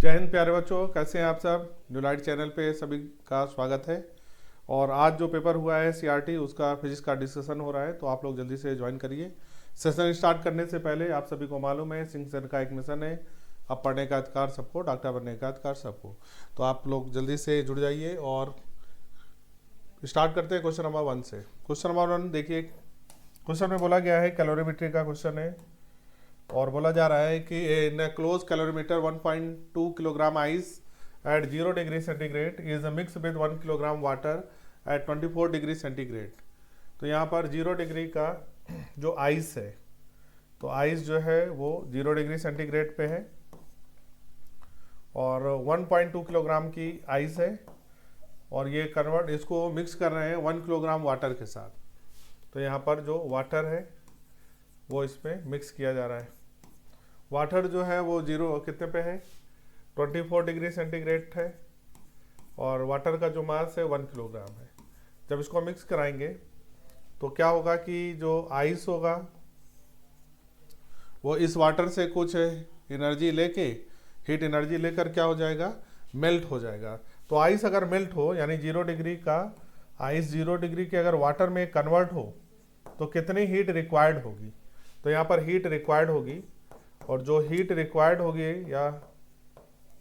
जय हिंद प्यारे बच्चों, कैसे हैं आप सब। न्यू लाइट चैनल पे सभी का स्वागत है। और आज जो पेपर हुआ है सीआरटी, उसका फिजिक्स का डिस्कशन हो रहा है, तो आप लोग जल्दी से ज्वाइन करिए। सेशन स्टार्ट करने से पहले आप सभी को मालूम है, सिंह सर का एक मिशन है, अब पढ़ने का अधिकार सबको, डॉक्टर बनने का अधिकार सबको। तो आप लोग जल्दी से जुड़ जाइए और स्टार्ट करते हैं क्वेश्चन नंबर 1 से। क्वेश्चन नंबर 1 देखिए, क्वेश्चन में बोला गया है, कैलोरीमेट्री का क्वेश्चन है और बोला जा रहा है कि in close calorimeter 1.2 kilogram ice at 0 degree centigrade is mix with 1 kilogram water at 24 degree centigrade. तो यहाँ पर 0 डिग्री का जो आइस है, तो आइस जो है वो 0 डिग्री सेंटीग्रेड पे है और 1.2 किलोग्राम की आइस है और ये कन्वर्ट इसको मिक्स कर रहे हैं 1 किलोग्राम वाटर के साथ। तो यहाँ पर जो वाटर है वो इसमें मिक्स किया जा रहा है। वाटर जो है वो कितने पे है, 24 डिग्री सेंटीग्रेड है और वाटर का जो मास है 1 किलोग्राम है। जब इसको मिक्स कराएंगे तो क्या होगा कि जो आइस होगा वो इस वाटर से कुछ एनर्जी लेके, हीट एनर्जी लेकर क्या हो जाएगा, मेल्ट हो जाएगा। तो आइस अगर मेल्ट हो, यानी 0 डिग्री का आइस 0 डिग्री के अगर वाटर में कन्वर्ट हो तो कितनी हीट रिक्वायर्ड होगी। तो यहाँ पर हीट रिक्वायर्ड होगी और जो हीट रिक्वायर्ड होगी या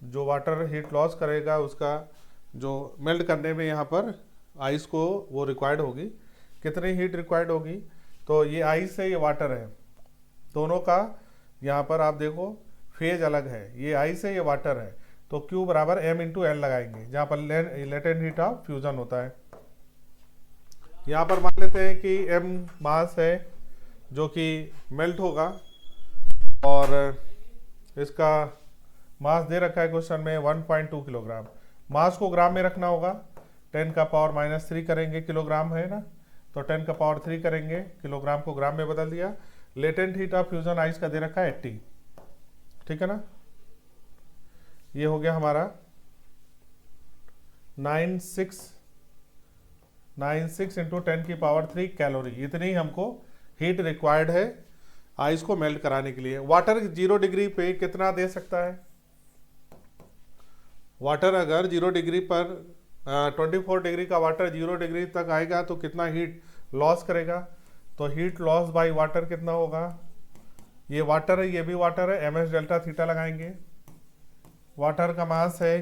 जो वाटर हीट लॉस करेगा उसका जो मेल्ट करने में यहाँ पर आइस को वो रिक्वायर्ड होगी। कितनी हीट रिक्वायर्ड होगी, तो ये आइस है, ये वाटर है, दोनों का यहाँ पर आप देखो फेज अलग है। ये आइस है, ये वाटर है, तो Q बराबर M इंटू L लगाएंगे, जहाँ पर लेटेंट हीट ऑफ फ्यूजन होता है। यहाँ पर मान लेते हैं कि M मास है जो कि मेल्ट होगा और इसका मास दे रखा है क्वेश्चन में 1.2 किलोग्राम। मास को ग्राम में रखना होगा, 10 का पावर -3 करेंगे, किलोग्राम है ना, तो 10 का पावर 3 करेंगे, किलोग्राम को ग्राम में बदल दिया। Latent heat of fusion ice का दे रखा है 80, ठीक है ना। ये हो गया हमारा 96 इंटू 10 की पावर 3 कैलोरी। इतनी हमको हीट रिक्वायर्ड है आइस को मेल्ट कराने के लिए। वाटर 0 डिग्री पे कितना दे सकता है, वाटर अगर 0 डिग्री पर 24 डिग्री का वाटर 0 डिग्री तक आएगा तो कितना हीट लॉस करेगा। तो हीट लॉस बाय वाटर कितना होगा, ये वाटर है, ये भी वाटर है, ms डेल्टा थीटा लगाएंगे। वाटर का मास है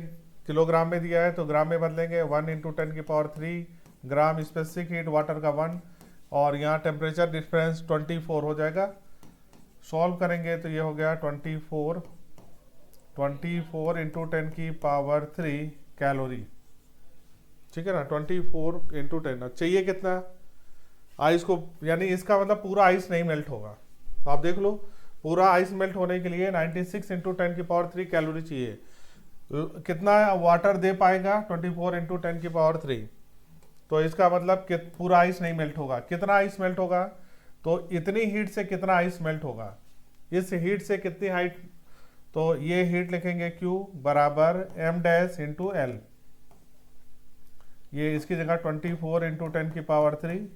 किलोग्राम में दिया है तो ग्राम में बदलेंगे, 1 इंटू 10 की पावर 3 ग्राम। स्पेसिफिक हीट वाटर का 1 और यहाँ टेम्परेचर डिफरेंस 24 हो जाएगा। सॉल्व करेंगे तो ये हो गया 24 इंटू 10 की पावर 3 कैलोरी, ठीक है ना। 24 इंटू 10 चाहिए कितना आइस को, यानी इसका मतलब पूरा आइस नहीं मेल्ट होगा। तो आप देख लो, पूरा आइस मेल्ट होने के लिए 96 इंटू 10 की पावर 3 कैलोरी चाहिए। कितना वाटर दे पाएगा, 24 इंटू 10 की पावर 3। तो इसका मतलब कि पूरा आइस नहीं मेल्ट होगा। कितना आइस मेल्ट होगा, तो इतनी हीट से कितना आइस मेल्ट होगा, इस हीट से कितनी हाइट, तो ये हीट लिखेंगे Q बराबर M डैश इंटू L। ये इसकी जगह 24 इंटू 10 की पावर 3,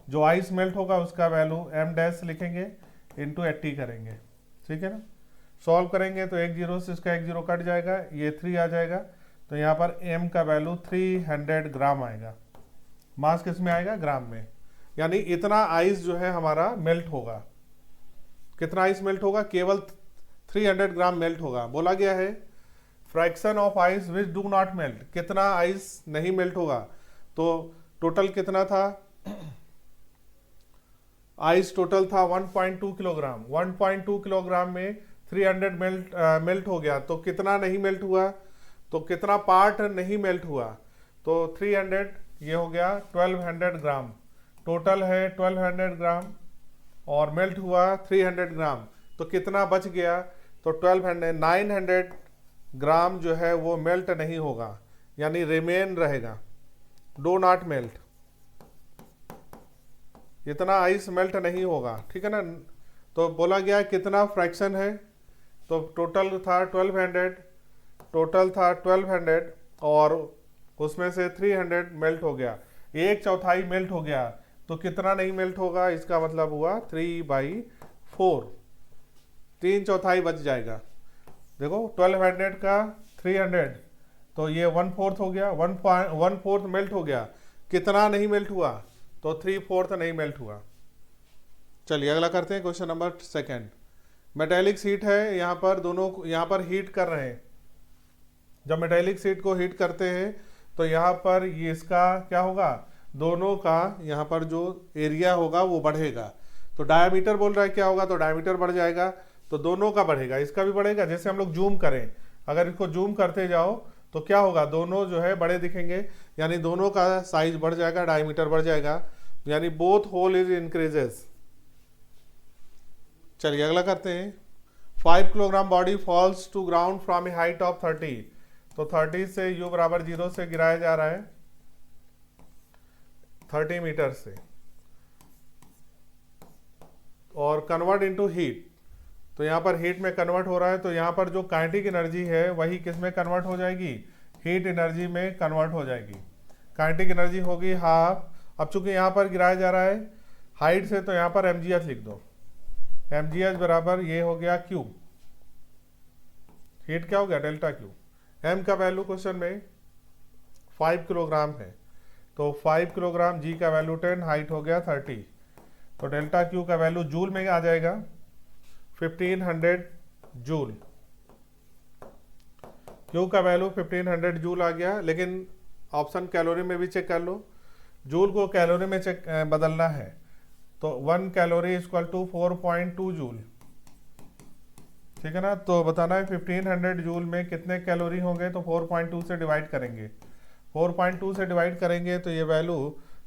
जो आइस मेल्ट होगा उसका वैल्यू M डैश लिखेंगे इंटू 80 करेंगे, ठीक है ना। सॉल्व करेंगे तो एक जीरो से इसका एक जीरो कट जाएगा, ये 3 आ जाएगा। तो यहाँ पर M का वैल्यू 300 ग्राम आएगा। मास किस में आएगा, ग्राम में। यानी इतना आइस जो है हमारा मेल्ट होगा। कितना आइस मेल्ट होगा, केवल 300 ग्राम मेल्ट होगा। बोला गया है fraction of ice which do not melt, कितना आइस नहीं मेल्ट होगा। तो टोटल कितना था, आइस टोटल था 1.2 किलोग्राम। 1.2 किलोग्राम में 300 मेल्ट हो गया, तो कितना नहीं मेल्ट हुआ, तो कितना पार्ट नहीं मेल्ट हुआ, तो 300, ये हो गया 1200 ग्राम। टोटल है 1200 ग्राम और मेल्ट हुआ 300 ग्राम, तो कितना बच गया, तो 900 ग्राम जो है वो मेल्ट नहीं होगा, यानी रिमेन रहेगा, डू नॉट मेल्ट। इतना आइस मेल्ट नहीं होगा, ठीक है ना। तो बोला गया कितना फ्रैक्शन है, तो टोटल था 1200 और उसमें से 300 मेल्ट हो गया, 1/4 मेल्ट हो गया। तो कितना नहीं मेल्ट होगा, इसका मतलब हुआ 3/4, 3/4 बच जाएगा। देखो 1200 का 300, तो ये 1/4 हो गया, 1/4 मेल्ट हो गया। कितना नहीं मेल्ट हुआ? तो 3/4 नहीं मेल्ट हुआ। चलिए अगला करते हैं, question number second. Metallic sheet है, यहाँ पर दोनों यहाँ पर हीट कर रहे हैं। जब मेटेलिक शीट को हीट करते हैं तो यहाँ पर ये इसका क्या होगा, दोनों का यहाँ पर जो एरिया होगा वो बढ़ेगा। तो डायामीटर बोल रहा है क्या होगा, तो डायामीटर बढ़ जाएगा, तो दोनों का बढ़ेगा, इसका भी बढ़ेगा। जैसे हम लोग जूम करें, अगर इसको जूम करते जाओ तो क्या होगा, दोनों जो है बड़े दिखेंगे, यानी दोनों का साइज बढ़ जाएगा, डायमीटर बढ़ जाएगा, यानी बोथ होल इज इंक्रीजेस। चलिए अगला करते हैं। 5 kilogram body falls to ground from a height of 30, तो 30 से u बराबर 0 से गिराया जा रहा है 30 मीटर से, और कन्वर्ट इनटू हीट, तो यहाँ पर हीट में कन्वर्ट हो रहा है। तो यहाँ पर जो काइनेटिक एनर्जी है वही किस में कन्वर्ट हो जाएगी, हीट एनर्जी में कन्वर्ट हो जाएगी। काइनेटिक एनर्जी होगी हाफ। अब चूंकि यहाँ पर गिराया जा रहा है हाइट से, तो यहाँ पर mgh लिख दो। mgh बराबर ये हो गया Q, हीट क्या हो गया, डेल्टा Q। m का वैल्यू क्वेश्चन में 5 किलोग्राम है, तो 5 किलोग्राम, g का वैल्यू 10, हाइट हो गया 30, तो डेल्टा Q का वैल्यू जूल में आ जाएगा 1500 जूल। Q का वैल्यू 1500 जूल आ गया, लेकिन ऑप्शन कैलोरी में भी चेक कर लो, जूल को कैलोरी में चेक बदलना है, तो 1 कैलोरी इक्वल टू 4.2 जूल, ठीक है ना। तो बताना है 1500 जूल में कितने कैलोरी होंगे, तो 4.2 से डिवाइड करेंगे, 4.2 से डिवाइड करेंगे तो ये वैल्यू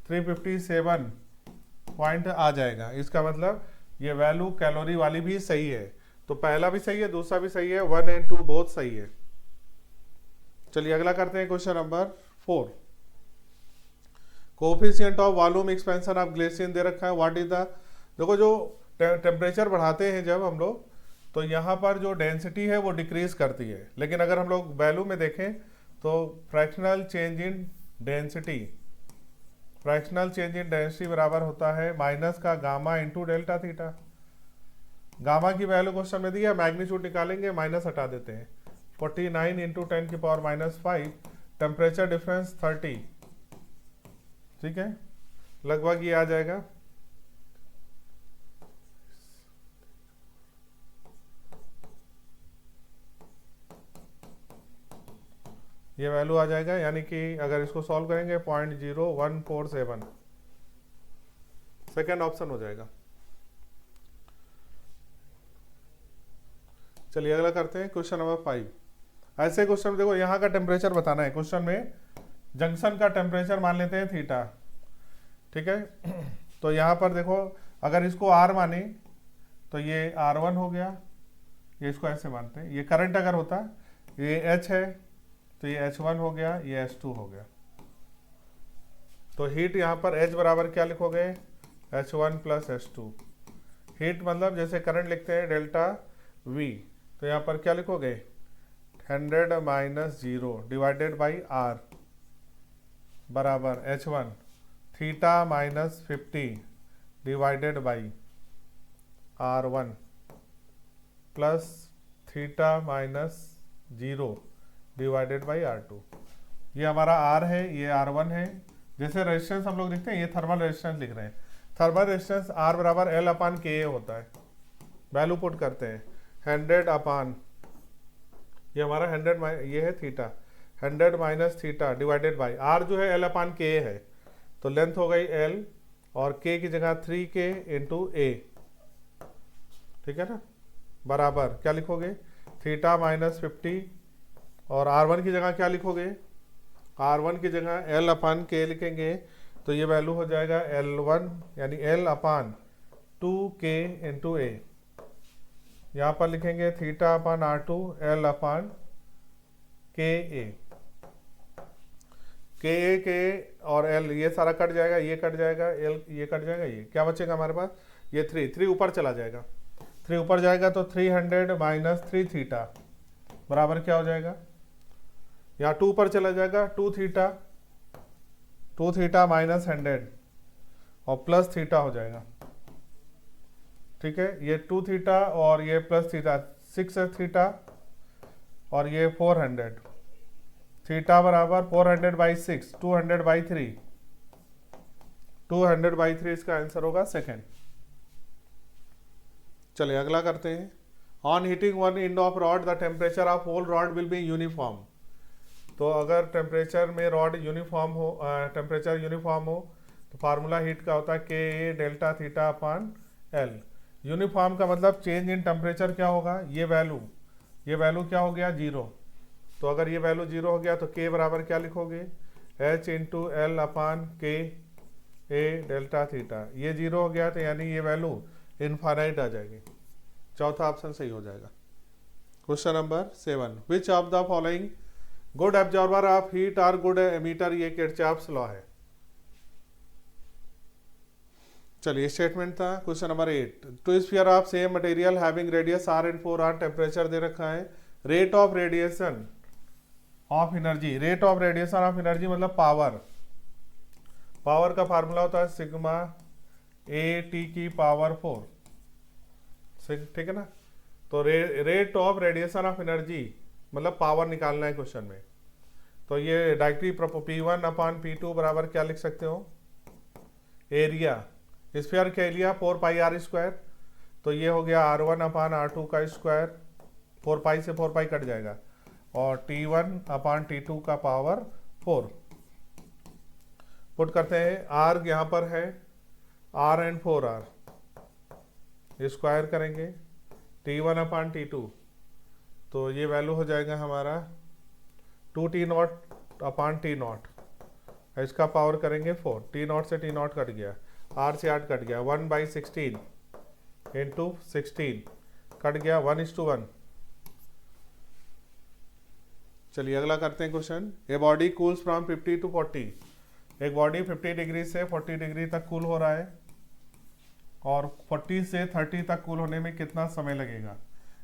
357 पॉइंट आ जाएगा। इसका मतलब ये वैल्यू कैलोरी वाली भी सही है, तो पहला भी सही है, दूसरा भी सही है, 1 और 2 बोथ सही है। चलिए अगला करते हैं, question number 4। Coefficient of volume expansion of glacier दे रखा है, व्हाट इज द, देखो जो टेम्परेचर बढ़ाते हैं जब हम लोग, तो यहाँ पर जो डेंसिटी है वो डिक्रीज करती है, लेकिन अगर हम लोग वैल्यू में देखें तो fractional change in density, fractional change in density बराबर होता है माइनस का gamma into delta theta. Gamma की वैल्यू क्वेश्चन में दिया, मैग्नीट्यूड निकालेंगे, माइनस हटा देते हैं, 49 इंटू 10 की पावर -5, टेम्परेचर डिफरेंस 30, ठीक है, लगभग ये आ जाएगा। ये वैल्यू आ जाएगा, यानी कि अगर इसको सॉल्व करेंगे 0.0147, सेकेंड ऑप्शन हो जाएगा। चलिए अगला करते हैं, क्वेश्चन नंबर 5। ऐसे क्वेश्चन में देखो यहाँ का टेम्परेचर बताना है, क्वेश्चन में जंक्शन का टेम्परेचर मान लेते हैं थीटा, ठीक है। तो यहाँ पर देखो अगर इसको R माने तो ये R1 हो गया, ये इसको ऐसे मानते हैं, ये करंट अगर होता, ये H है तो ये H1 हो गया, ये H2 हो गया। तो हीट यहाँ पर H बराबर क्या लिखोगे, H1 प्लस H2। हीट मतलब जैसे करंट लिखते हैं डेल्टा V, तो यहाँ पर क्या लिखोगे 100 माइनस 0 डिवाइडेड बाई R बराबर H1 theta minus 50 divided by R1 plus theta minus 0 divided by R2। ये हमारा R है, ये R1 है। जैसे रेजिस्टेंस हम लोग लिखते हैं, ये थर्मल रेजिस्टेंस लिख रहे हैं, थर्मल रेजिस्टेंस R बराबर L अपान के होता है। वैल्यू पुट करते हैं 100 अपान, ये हमारा 100 ये है theta, 100 minus theta divided by R जो है L अपान के है, तो लेंथ हो गई L और K की जगह 3K इंटू A, ठीक है ना, बराबर क्या लिखोगे थीटा माइनस 50, और R1 की जगह क्या लिखोगे, R1 की जगह L अपान के लिखेंगे, तो ये वैल्यू हो जाएगा L1 यानी L upon 2K into A। यहाँ पर लिखेंगे थीटा अपान R2 L अपान KA, KA के और L ये सारा कट जाएगा, ये कट जाएगा, L ये कट जाएगा, ये क्या बचेगा हमारे पास, ये 3 ऊपर चला जाएगा, 3 ऊपर जाएगा तो 300 माइनस 3 थीटा बराबर क्या हो जाएगा, यहाँ 2 ऊपर चला जाएगा, 2 थीटा माइनस 100 और प्लस थीटा हो जाएगा, ठीक है। ये 2 थीटा और ये प्लस थीटा, 6 थीटा और ये 400, थीटा बराबर 400/6, 200/3, 200/3 इसका आंसर होगा सेकेंड। चलिए अगला करते हैं। On heating one end of rod the temperature of whole rod will be uniform. तो अगर टेम्परेचर में रॉड यूनिफॉर्म हो, टेम्परेचर यूनिफॉर्म हो, तो फार्मूला हीट का होता है K A delta theta upon L. Uniform का मतलब चेंज इन टेम्परेचर क्या होगा, ये वैल्यू क्या हो गया, जीरो। तो अगर ये वैल्यू जीरो हो गया तो के बराबर क्या लिखोगे, एच इंटू एल अपान के ए डेल्टा थीटा। ये जीरो हो गया तो यानी ये वैल्यू इनफाइनाइट आ जाएगी। चौथा ऑप्शन सही हो जाएगा। Question number 7, which of the following good absorber of heat और गुड एमीटर, ये किरचॉफ्स लॉ है। चलिए स्टेटमेंट था। Question number 8, two sphere of same material having radius r and 4r, temperature दे रखा है, rate of radiation of energy, rate of radiation of energy मतलब power का फार्मूला होता है सिग्मा ए टी की पावर 4, ठीक है ना। तो rate of radiation of energy मतलब पावर निकालना है क्वेश्चन में। तो ये डायरेक्टली P1 अपान P2 बराबर क्या लिख सकते हो, एरिया, स्फीयर का एरिया 4πr²। तो ये हो गया R1 अपान R2 का स्क्वायर, 4π से 4π कट जाएगा, और T1 अपान T2 का पावर 4। पुट करते हैं, R यहाँ पर है R एंड 4R, स्क्वायर करेंगे T1 अपान T2, तो ये वैल्यू हो जाएगा हमारा 2T0 अपान T0, इसका पावर करेंगे 4, T0 से T0 कट गया, R से 8 कट गया, 1/16 इंटू 16 कट गया 1:1। चलिए अगला करते हैं question. A body cools from 50 to 40, एक बॉडी 50 डिग्री से 40 डिग्री तक कूल हो रहा है, और 40 से 30 तक कूल होने में कितना समय लगेगा।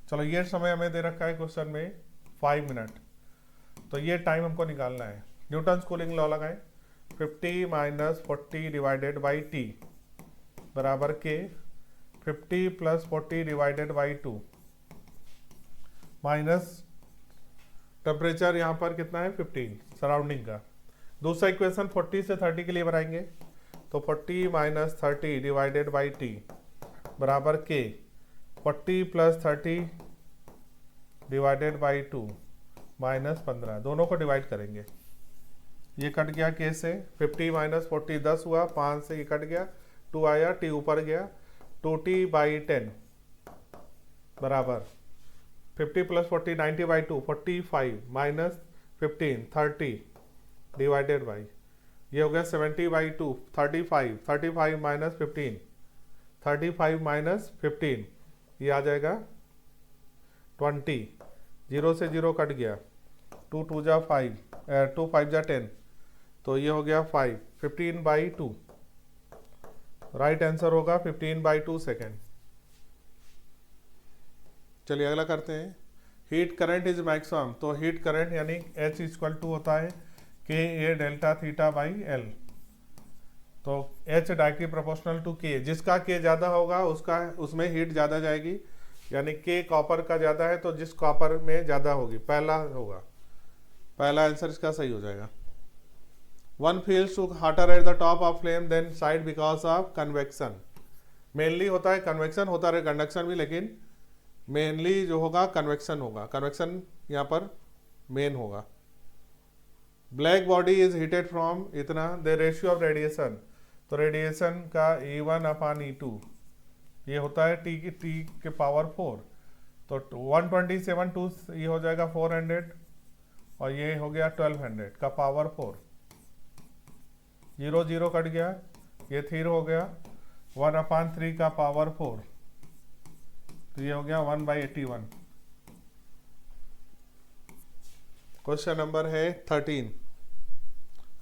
चलो ये समय हमें दे रखा है क्वेश्चन में 5 मिनट, तो ये टाइम हमको निकालना है। न्यूटन्स कूलिंग लॉ लगाएं, 50 - 40 डिवाइडेड बाई टी बराबर के 50 + 40 डिवाइडेड बाई 2 माइनस टेम्परेचर यहाँ पर कितना है 15 सराउंडिंग का। दूसरा इक्वेशन 40 से 30 के लिए बनाएंगे, तो 40 - 30 डिवाइडेड बाई टी बराबर के 40 + 30 डिवाइडेड बाई 2 -15, दोनों को डिवाइड करेंगे। ये कट गया के से, 50 - 40 10 हुआ, 5 से ये कट गया, 2 आया, टी ऊपर गया, 2t/10 बराबर 50 + 40 90/2 45 -15 30 डिवाइडेड बाई, ये हो गया 70/2 35 35 - 15 35 - 15, ये आ जाएगा 20, 0 से 0 कट गया, 2 2 जा 5 2 5 जा 10, तो ये हो गया 5 15/2, राइट आंसर होगा 15/2 सेकेंड। चलिए अगला करते हैं। हीट करंट इज मैक्सिमम, तो हीट करंट यानी H = होता है K A delta theta by L. तो H डायरेक्टली प्रोपोर्शनल टू के, जिसका के ज़्यादा होगा उसका उसमें हीट ज़्यादा जाएगी, यानी के कॉपर का ज़्यादा है तो जिस कॉपर में ज़्यादा होगी पहला होगा, पहला आंसर इसका सही हो जाएगा। One feels too hotter at the top of flame than side because of convection. Mainly होता है कन्वेक्शन, होता है कंडक्शन भी, लेकिन मेनली जो होगा कन्वेक्शन होगा, कन्वेक्शन यहाँ पर मेन होगा। Black body is heated from इतना, द रेशियो ऑफ रेडिएशन, तो रेडिएशन का E1 अपान E2 ये होता है टी के पावर 4, तो 127 2 ये हो जाएगा 400, और ये हो गया 1200 का पावर 4, 0 0 कट गया, ये 3 हो गया, 1/3 का पावर 4, तो ये हो गया 1/81। क्वेश्चन नंबर है 13,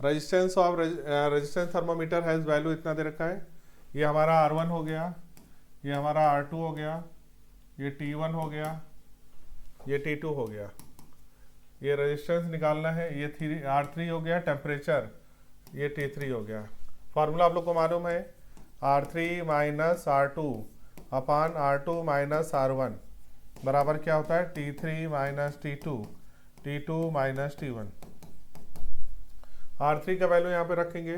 resistance of resistance thermometer has value इतना दे रखा है, ये हमारा R1 हो गया, ये हमारा R2 हो गया, ये T1 हो गया, ये T2 हो गया। ये रेजिस्टेंस निकालना है, ये R3 हो गया, टेम्परेचर ये T3 हो गया। फार्मूला आप लोग को मालूम है, R3 - R2 अपान R2 - R1, बराबर क्या होता है T3 minus T2, T2 minus T1। R3 का वैल्यू यहाँ पे रखेंगे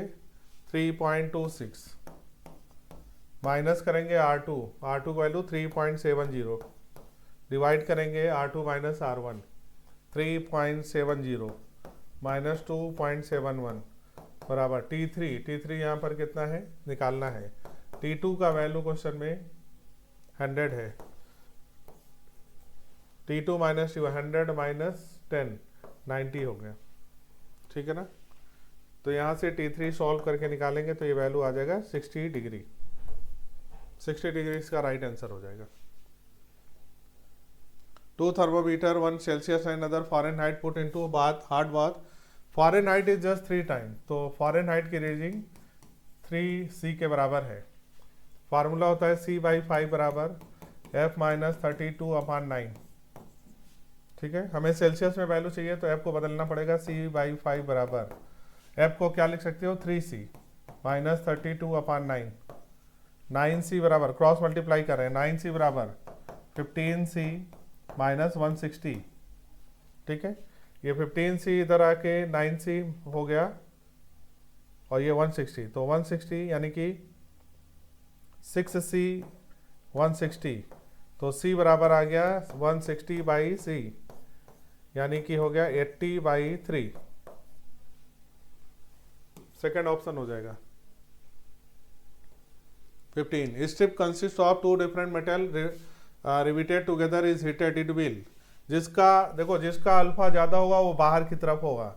3.26, माइनस करेंगे R2 का वैल्यू 3.70, डिवाइड करेंगे R2 माइनस R1 3.70 माइनस 2.71 बराबर T3 यहाँ पर कितना है निकालना है। T2 का वैल्यू क्वेश्चन में 100 है, T2 माइनस 100 माइनस 10 90 हो गया, ठीक है ना। तो यहाँ से T3 सॉल्व करके निकालेंगे तो ये वैल्यू आ जाएगा 60 डिग्री। 60 डिग्री इसका राइट आंसर हो जाएगा। 2 thermometer, 1 Celsius and another Fahrenheit put into bath, hard bath. Fahrenheit is just 3 times, तो Fahrenheit की रीडिंग 3C के बराबर है। फार्मूला होता है C/5 बराबर F माइनस 32/9, ठीक है। हमें सेल्सियस में वैल्यू चाहिए तो F को बदलना पड़ेगा, C/5 बराबर F को क्या लिख सकते हो 3C माइनस 32/9, 9C बराबर क्रॉस मल्टीप्लाई कर रहे हैं, 9C बराबर 15C माइनस 160, ठीक है। ये 15C इधर आके 9C हो गया और ये 160, तो 160 यानी कि 6C 160, तो C बराबर आ गया 160/C यानी कि हो गया 80/3। सेकेंड ऑप्शन हो जाएगा। 15 strip consist of 2 different metal riveted together is heated, it will, जिसका देखो जिसका अल्फा ज्यादा होगा वो बाहर की तरफ होगा,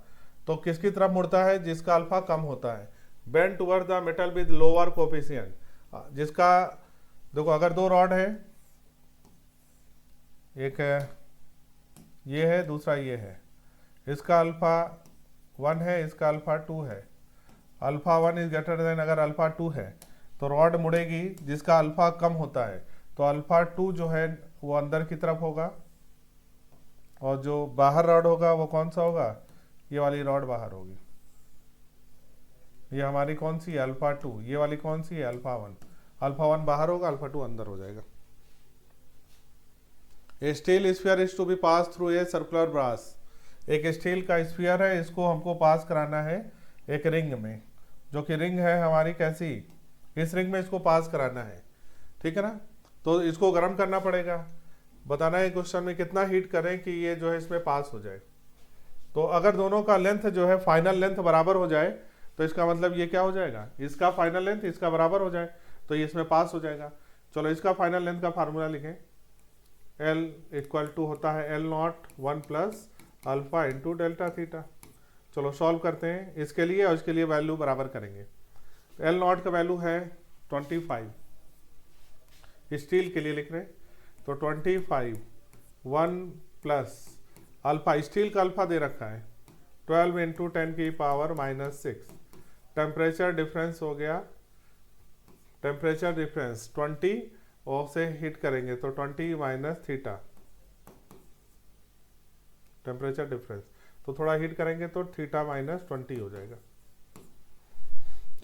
तो किसकी तरफ मुड़ता है जिसका अल्फा कम होता है। Bend toward the metal with lower coefficient, जिसका देखो अगर 2 रॉड है, एक है ये है दूसरा ये है, इसका अल्फा 1 है इसका अल्फा 2 है, अल्फा 1 इज ग्रेटर देन अगर अल्फा 2 है तो रॉड मुड़ेगी जिसका अल्फा कम होता है, तो अल्फा 2 जो है वो अंदर की तरफ होगा और जो बाहर रॉड होगा वो कौन सा होगा, ये वाली रॉड बाहर होगी। ये हमारी कौन सी है अल्फा 2, ये वाली कौन सी है अल्फा 1, अल्फा 1 बाहर होगा अल्फा 2 अंदर हो जाएगा। A steel sphere is to be pass through a circular brass, एक स्टील का स्फीयर है, इसको हमको पास कराना है एक रिंग में, जो कि रिंग है हमारी कैसी, इस रिंग में इसको पास कराना है, ठीक है ना। तो इसको गर्म करना पड़ेगा, बताना है क्वेश्चन में कितना हीट करें कि ये जो है इसमें पास हो जाए। तो अगर दोनों का लेंथ जो है फाइनल लेंथ बराबर हो जाए तो इसका मतलब ये क्या हो जाएगा, इसका फाइनल लेंथ इसका बराबर हो जाए तो ये इसमें पास हो जाएगा। चलो इसका फाइनल लेंथ का फार्मूला लिखें, L इक्वल टू होता है L0 1 plus alpha into delta theta. चलो सॉल्व करते हैं इसके लिए और इसके लिए वैल्यू बराबर करेंगे। L0 का वैल्यू है 25, स्टील के लिए लिख रहे हैं तो 25 1 प्लस अल्फा, स्टील का अल्फा दे रखा है 12 इंटू 10 की पावर माइनस 6, टेम्परेचर डिफरेंस हो गया, टेम्परेचर डिफरेंस 20 और से हिट करेंगे तो 20 माइनस थीटा, टेम्परेचर डिफरेंस तो थोड़ा हिट करेंगे तो थीटा माइनस 20 हो जाएगा,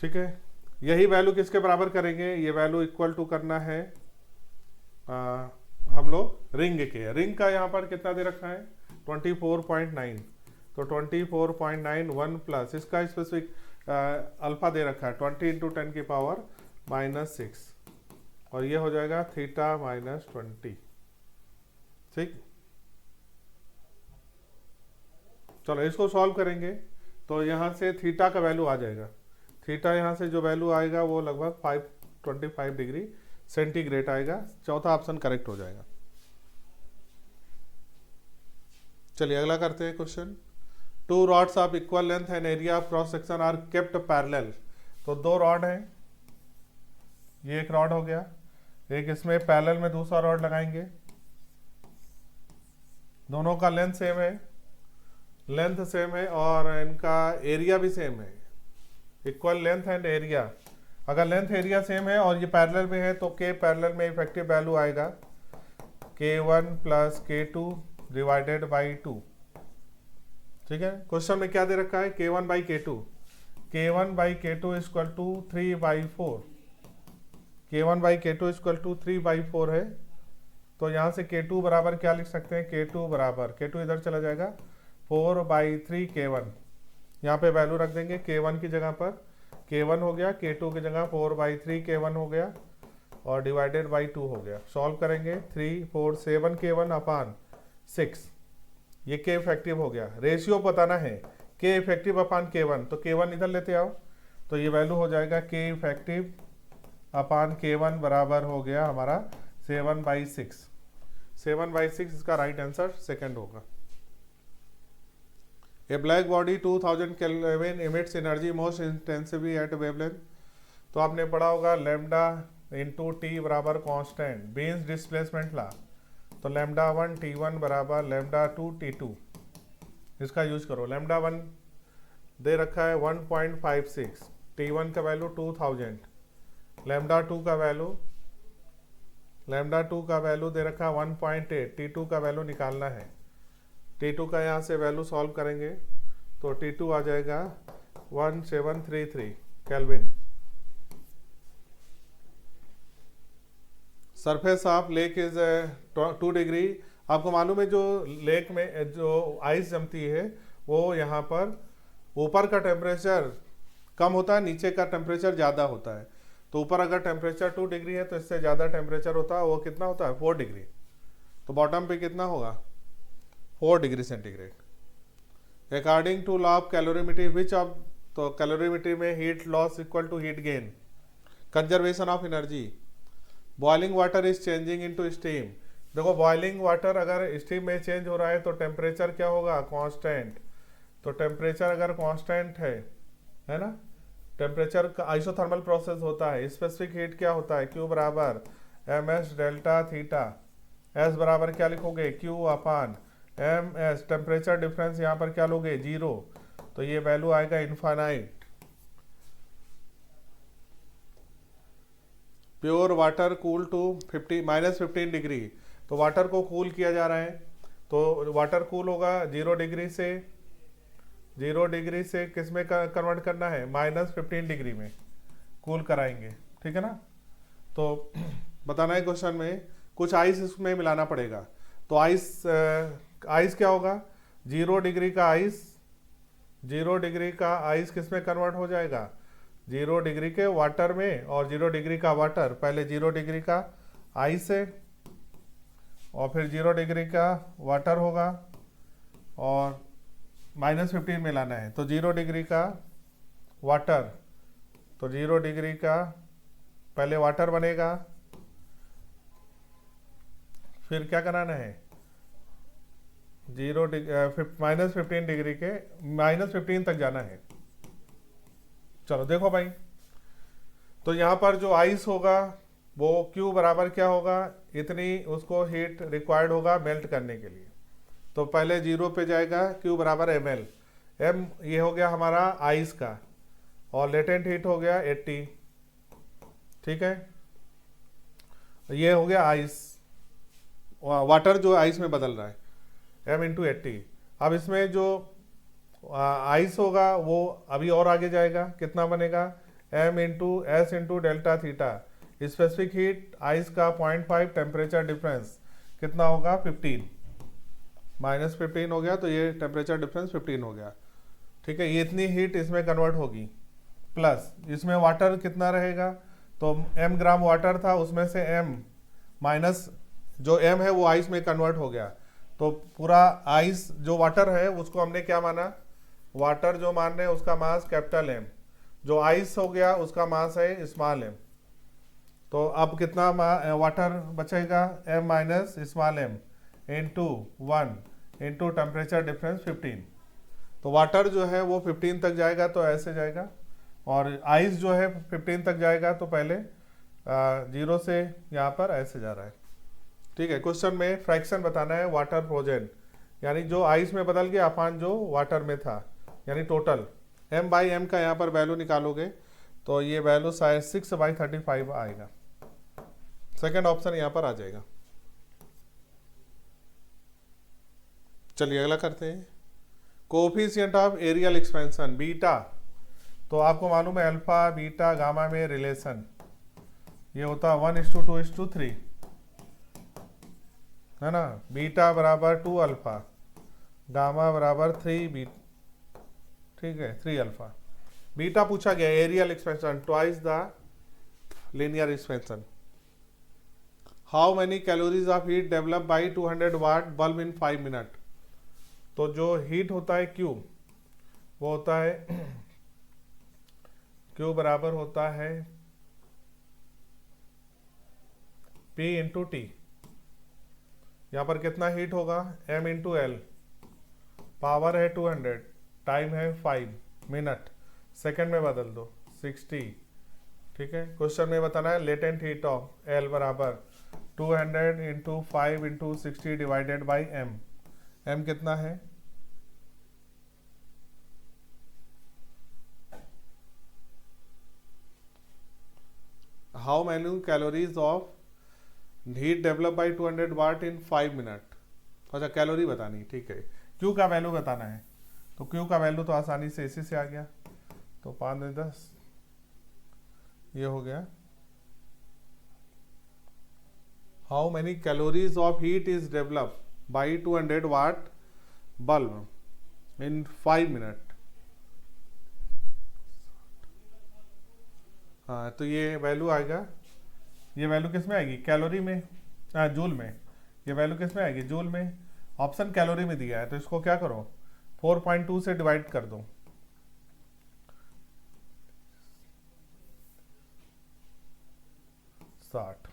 ठीक है। यही वैल्यू किसके बराबर करेंगे, ये वैल्यू इक्वल टू करना है हम लोग रिंग के, रिंग का यहाँ पर कितना दे रखा है 24.9, तो 24.9 1 प्लस इसका स्पेसिफिक अल्फा दे रखा है 20 इंटू 10 की पावर माइनस 6 और ये हो जाएगा थीटा माइनस 20, ठीक। चलो इसको सॉल्व करेंगे तो यहाँ से थीटा का वैल्यू आ जाएगा, थीटा यहाँ से जो वैल्यू आएगा वो लगभग 525 डिग्री सेंटीग्रेड आएगा, चौथा ऑप्शन करेक्ट हो जाएगा। चलिए अगला करते हैं question. 2 rods of equal length and area of cross section are kept parallel, तो 2 रॉड हैं, ये एक रॉड हो गया, एक इसमें पैरेलल में दूसरा रॉड लगाएंगे, दोनों का लेंथ सेम है, लेंथ सेम है और इनका एरिया भी सेम है, इक्वल लेंथ एंड एरिया। अगर लेंथ एरिया सेम है और ये पैरेलल में है तो के पैरेलल में इफेक्टिव वैल्यू आएगा K1 plus K2 divided by 2, ठीक है। क्वेश्चन में क्या दे रखा है K1 by K2, K1 by K2 equal to 3/4, K1 by K2 equal to 3/4 है, तो यहाँ से K2 बराबर क्या लिख सकते हैं, K2 बराबर, K2 इधर चला जाएगा 4/3 K1, यहाँ पे वैल्यू रख देंगे K1 की जगह पर, K1 हो गया, K2 की जगह 4/3 K1 हो गया और डिवाइडेड बाई 2 हो गया। सॉल्व करेंगे 3 4 7 K1 अपान 6, ये K इफेक्टिव हो गया। रेशियो बताना है K इफेक्टिव अपान K1, तो K1 इधर लेते आओ, तो ये वैल्यू हो जाएगा K इफेक्टिव अपान K1 बराबर हो गया हमारा 7/6। 7/6 इसका राइट आंसर सेकंड होगा। A black body 2000 kelvin emits energy most intensively at wavelength. तो आपने पढ़ा होगा लैम्डा इंटू टी बराबर कांस्टेंट, बीन्स डिस्प्लेसमेंट ला, तो लैम्डा 1 T1 बराबर लैम्डा 2 T2, इसका यूज करो। लैम्डा 1 दे रखा है 1.56, T1 का वैल्यू 2000, लैम्डा 2 का वैल्यू दे रखा है 1.8, T2 का वैल्यू निकालना है। T2 का यहाँ से वैल्यू सॉल्व करेंगे तो T2 आ जाएगा 1733 kelvin. Surface of lake is 2 degree. आपको मालूम है जो लेक में जो आइस जमती है वो यहाँ पर ऊपर का टेम्परेचर कम होता है, नीचे का टेम्परेचर ज़्यादा होता है। तो ऊपर अगर टेम्परेचर 2 डिग्री है तो इससे ज़्यादा टेम्परेचर होता है, वो कितना होता है 4 डिग्री। तो बॉटम पे कितना होगा 4 degree centigrade. According to law of calorimetry which of, तो कैलोरीमेट्री में heat loss equal to heat gain, conservation of energy, boiling water is changing into steam. देखो बॉइलिंग वाटर अगर स्टीम में चेंज हो रहा है तो टेम्परेचर क्या होगा कांस्टेंट। तो टेम्परेचर अगर कांस्टेंट है ना, टेम्परेचर का आइसोथर्मल प्रोसेस होता है। स्पेसिफिक हीट क्या होता है Q बराबर ms डेल्टा थीटा, S बराबर क्या लिखोगे Q upon ms, temperature difference यहाँ पर क्या लोगे 0, तो ये वैल्यू आएगा infinite. Pure water cool to -15 degree, तो वाटर को कूल किया जा रहा है, तो वाटर कूल होगा 0 डिग्री से किस में कन्वर्ट करना है -15 डिग्री में कूल कराएंगे, ठीक है ना। तो बताना है क्वेश्चन में कुछ आइस इसमें मिलाना पड़ेगा। तो आइस क्या होगा 0 डिग्री का आइस किस में कन्वर्ट हो जाएगा 0 डिग्री के वाटर में, और 0 डिग्री का वाटर पहले 0 डिग्री का आइस है और फिर 0 डिग्री का वाटर होगा और -15 में लाना है। तो 0 डिग्री का वाटर, तो 0 डिग्री का पहले वाटर बनेगा, फिर क्या कराना है -15 डिग्री के -15 तक जाना है। चलो देखो भाई, तो यहाँ पर जो आइस होगा वो Q बराबर क्या होगा, इतनी उसको हीट रिक्वायर्ड होगा मेल्ट करने के लिए। तो पहले 0 पे जाएगा Q बराबर ml, m ये हो गया हमारा आइस का, और लेटेंट हीट हो गया 80, ठीक है। ये हो गया आइस, वाटर जो आइस में बदल रहा है m इंटू 80। अब इसमें जो आइस होगा वो अभी और आगे जाएगा, कितना बनेगा m into s into delta theta. Specific heat ice का 0.5, टेम्परेचर डिफरेंस कितना होगा 15, -15 हो गया, तो ये टेम्परेचर डिफरेंस 15 हो गया, ठीक है। ये इतनी हीट इसमें कन्वर्ट होगी, प्लस इसमें वाटर कितना रहेगा, तो m ग्राम वाटर था, उसमें से m माइनस जो m है वो आइस में कन्वर्ट हो गया। तो पूरा आइस जो वाटर है उसको हमने क्या माना, वाटर जो मान रहे हैं उसका मास कैपिटल M, जो आइस हो गया उसका मास है स्मॉल m। तो अब कितना वाटर बचेगा m minus small m into 1 into temperature difference 15। तो वाटर जो है वो 15 तक जाएगा तो ऐसे जाएगा, और आइस जो है 15 तक जाएगा तो पहले 0 से यहाँ पर ऐसे जा रहा है, ठीक है। क्वेश्चन में फ्रैक्शन बताना है वाटर फ्रोजन, यानी जो आइस में बदल गया अपान जो वाटर में था, यानी टोटल m/m का यहाँ पर वैल्यू निकालोगे तो ये वैल्यू 6/35 आएगा। सेकंड ऑप्शन यहाँ पर आ जाएगा। चलिए अगला करते हैं, coefficient of areal expansion beta. तो आपको मालूम है अल्फा बीटा गामा में रिलेशन ये होता है 1:2:3, है ना, बीटा बराबर 2 अल्फा, गामा बराबर 3 बी, ठीक है 3 अल्फा। बीटा पूछा गया areal expansion twice the linear expansion. How many calories of heat develop by 200 watt bulb in 5 minute. तो जो हीट होता है क्यू, वो होता है क्यू बराबर होता है P इंटू टी। यहाँ पर कितना हीट होगा, M इंटू एल, पावर है 200, टाइम है 5 मिनट, सेकेंड में बदल दो 60, ठीक है। क्वेश्चन में बताना है लेटेंट हीट ऑफ एल बराबर 200 into 5 into 60 divided by M. M कितना है, how many calories of heat develop by 200 watt in 5 minute. अच्छा कैलोरी बतानी, ठीक है। क्यू का वैल्यू बताना है, तो क्यू का वैल्यू तो आसानी से इसी से आ गया, तो 5 10 ये हो गया। How many calories of heat is develop by 200 watt bulb in 5 minute. हाँ तो ये वैल्यू आएगा, ये वैल्यू किस में आएगी, कैलोरी में, जूल में। ये वैल्यू किस में आएगी, जूल में। ऑप्शन कैलोरी में दिया है, तो इसको क्या करो 4.2 से डिवाइड कर दो, साठ।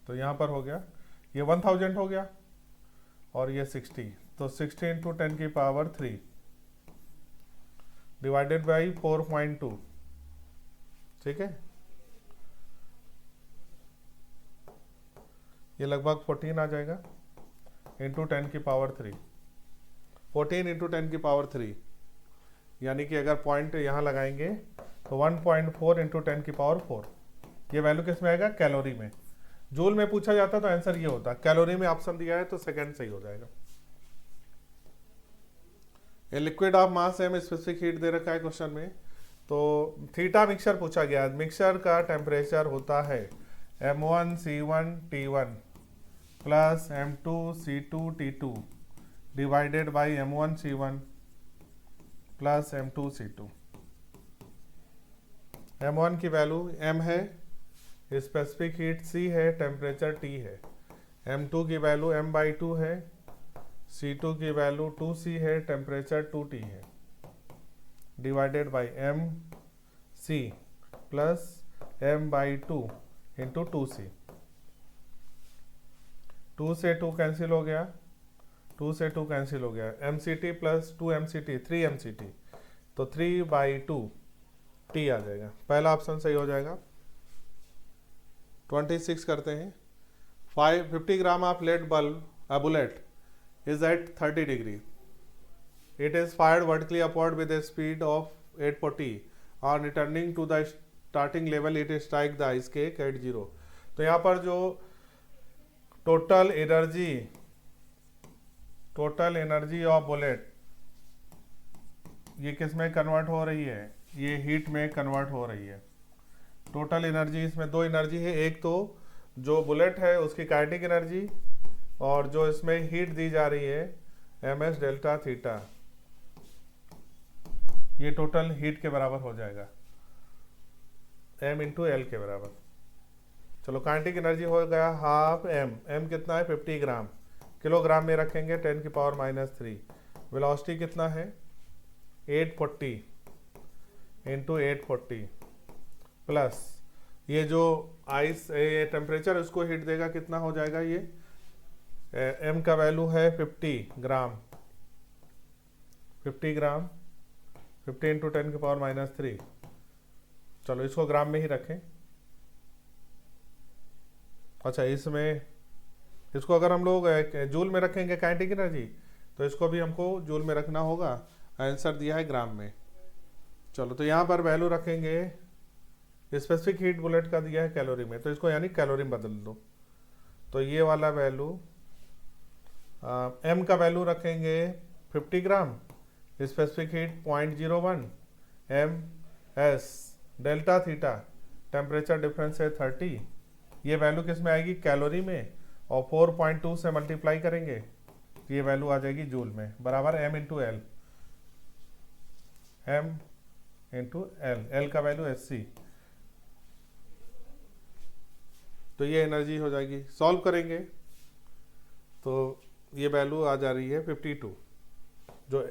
तो यहां पर हो गया ये 1000 हो गया और ये 60, तो 60 इंटू 10 की पावर 3 डिवाइडेड बाई 4.2, ठीक है। ये लगभग 14 आ जाएगा इंटू 10 की पावर 3, 14 इंटू 10 की पावर 3, यानी कि अगर पॉइंट यहाँ लगाएंगे तो 1.4 इंटू 10 की पावर 4। ये वैल्यू किस में आएगा, कैलोरी में। जूल में पूछा जाता तो आंसर ये होता, कैलोरी में ऑप्शन दिया है तो सेकंड सही हो जाएगा। A liquid of mass M specific heat दे रखा है क्वेश्चन में, तो थीटा मिक्सचर पूछा गया। मिक्सचर का टेम्परेचर होता है M1 C1 T1 plus M2 C2 T2 divided by M1 C1 plus M2 C2। M1 की वैल्यू M है, स्पेसिफिक हीट C है, टेम्परेचर T है। M2 की वैल्यू M/2 है, C2 की वैल्यू 2C है, टेम्परेचर 2T है, divided by MC plus M/2 into 2C। 2 से 2 कैंसिल हो गया, 2 से 2 कैंसिल हो गया, MCT प्लस 2MCT 3MCT, तो 3/2 T आ जाएगा। पहला ऑप्शन सही हो जाएगा। 26 करते हैं। 50 gram of lead bulb a bullet is at 30 degree. It is fired vertically upward with a speed of 840. On returning to the starting level, it strike the ice cake at 0. तो यहाँ पर जो total energy of bullet ये किस में convert हो रही है, ये हीट में कन्वर्ट हो रही है। टोटल एनर्जी, इसमें दो एनर्जी है, एक तो जो बुलेट है उसकी काइनेटिक एनर्जी, और जो इसमें हीट दी जा रही है ms डेल्टा थीटा, ये टोटल हीट के बराबर हो जाएगा m इंटू एल के बराबर। चलो काइनेटिक एनर्जी हो गया हाफ m कितना है 50 ग्राम, किलोग्राम में रखेंगे 10 की पावर -3। वेलोसिटी कितना है 840 इंटू 840 प्लस ये जो आइस ये टेम्परेचर उसको हीट देगा, कितना हो जाएगा, ये m का वैल्यू है 50 ग्राम, 50 ग्राम 50 इंटू 10 की पावर -3। चलो इसको ग्राम में ही रखें। अच्छा इसमें इसको अगर हम लोग जूल में रखेंगे काइनेटिक एनर्जी, तो इसको भी हमको जूल में रखना होगा। आंसर दिया है ग्राम में। चलो तो यहाँ पर वैल्यू रखेंगे, स्पेसिफिक हीट बुलेट का दिया है कैलोरी में, तो इसको यानी कैलोरी में बदल दो। तो ये वाला वैल्यू m का वैल्यू रखेंगे 50 gram, specific heat 0.01 ms delta theta, temperature difference है 30 ये वैल्यू किस में आएगी, कैलोरी में, और 4.2 से मल्टीप्लाई करेंगे तो ये वैल्यू आ जाएगी जूल में, बराबर m into L, m into L, L का वैल्यू Hc। तो ये एनर्जी हो जाएगी। सॉल्व करेंगे तो ये वैल्यू आ जा रही है 52, जो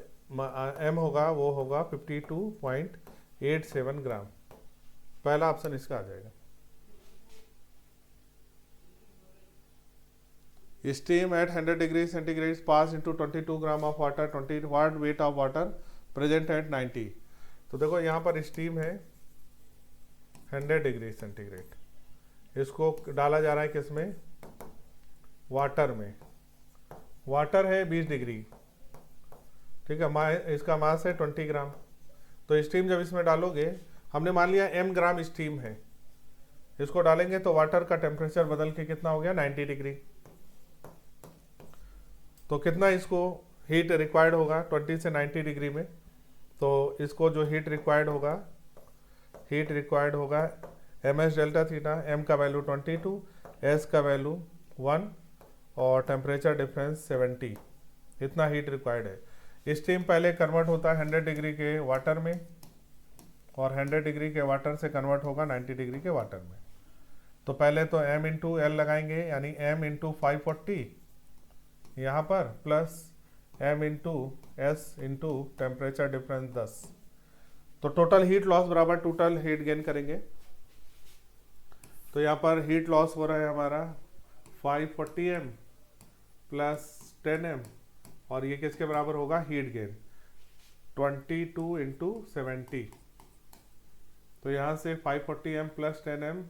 m होगा वो होगा 52.87 ग्राम। पहला ऑप्शन इसका आ जाएगा। Steam at 100 degree centigrade pass into 22 gram of water, 20 watt weight of water present at 90। तो देखो यहाँ पर स्टीम है 100 डिग्री सेंटीग्रेड, इसको डाला जा रहा है किसमें, वाटर में। वाटर है 20 डिग्री, ठीक है, इसका मास है 20 ग्राम। तो स्टीम जब इसमें डालोगे, हमने मान लिया m ग्राम स्टीम है, इसको डालेंगे तो वाटर का टेम्परेचर बदल के कितना हो गया, 90 डिग्री। तो कितना इसको हीट रिक्वायर्ड होगा 20 से 90 डिग्री में, तो इसको जो हीट रिक्वायर्ड होगा ms डेल्टा थीटा, m का वैल्यू 22, s का वैल्यू 1 और टेम्परेचर डिफरेंस 70, इतना हीट रिक्वायर्ड है। स्टीम पहले कन्वर्ट होता है 100 डिग्री के वाटर में, और 100 डिग्री के वाटर से कन्वर्ट होगा 90 डिग्री के वाटर में। तो पहले तो m इंटू एल लगाएंगे, यानी m इंटू 540 यहाँ पर, plus m into S into temperature difference 10। तो टोटल हीट लॉस बराबर टोटल हीट गेन करेंगे। तो यहाँ पर हीट लॉस हो रहा है हमारा 540m प्लस 10m, और ये किसके बराबर होगा, हीट गेन 22 इंटू 70। तो यहाँ से 540m प्लस 10m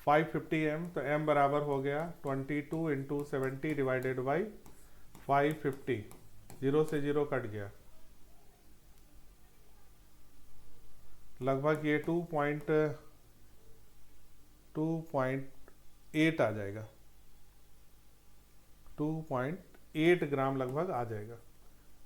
550m, तो m बराबर हो गया 22 इंटू 70 डिवाइडेड बाई 550, 0 से 0 कट गया, लगभग ये 2.8 आ जाएगा, 2.8 ग्राम लगभग आ जाएगा।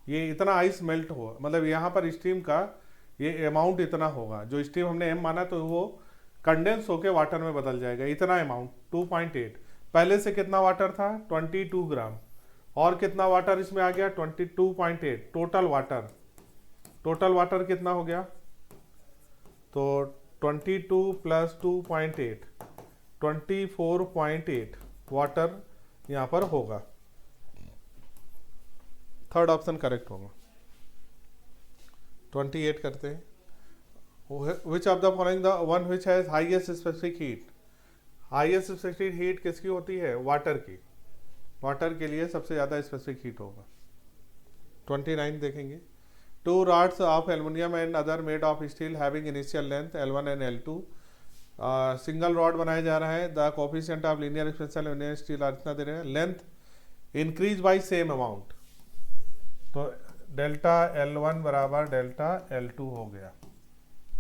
ये इतना आइस मेल्ट हो, मतलब यहाँ पर स्टीम का ये अमाउंट इतना होगा, जो स्टीम हमने m माना तो वो कंडेंस होके वाटर में बदल जाएगा, इतना अमाउंट 2.8। पहले से कितना वाटर था, 22 ग्राम, और कितना वाटर इसमें आ गया, 22.8। टोटल वाटर कितना हो गया, तो 22 प्लस 2.8 24.8 वाटर यहाँ पर होगा। थर्ड ऑप्शन करेक्ट होगा। 28 करते हैं। विच of the following the one which has highest specific heat. Highest specific heat किसकी होती है, वाटर की। वाटर के लिए सबसे ज़्यादा स्पेसिफिक हीट होगा। 29 देखेंगे। Two rods of aluminium and other made of steel having initial length L1 and L2। Single rod बनाया जा रहा है। The coefficient of linear expansion linear steel इतना दे रहे हैं। Length increase by same amount, तो डेल्टा L1 बराबर डेल्टा L2 हो गया।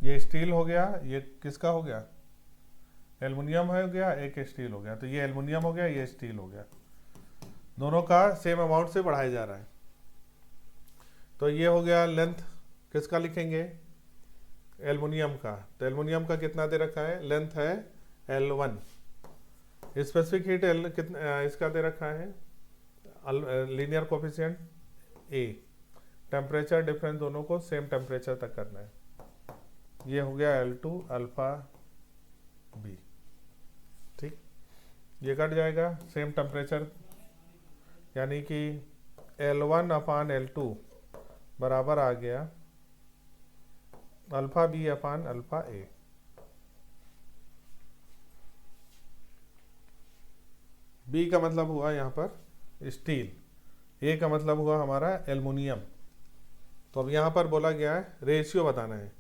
ये स्टील हो गया, ये किसका हो गया, एल्युमिनियम हो गया, एक स्टील हो गया। तो ये एल्युमिनियम हो गया, ये स्टील हो गया, दोनों का सेम अमाउंट से बढ़ाया जा रहा है। तो ये हो गया लेंथ, किसका लिखेंगे, एल्युमिनियम का। तो एल्युमिनियम का कितना दे रखा है, लेंथ है L1। स्पेसिफिक हीट कितना इसका दे रखा है, linear coefficient A। Temperature difference दोनों को सेम टेम्परेचर तक करना है। ये हो गया L2 अल्फा B, ठीक। ये कट जाएगा, सेम टेम्परेचर, यानी कि L1 अपान L2 बराबर आ गया alpha B upon alpha A। B का मतलब हुआ यहाँ पर स्टील, A का मतलब हुआ हमारा एल्युमिनियम। तो अब यहाँ पर बोला गया है रेशियो बताना है,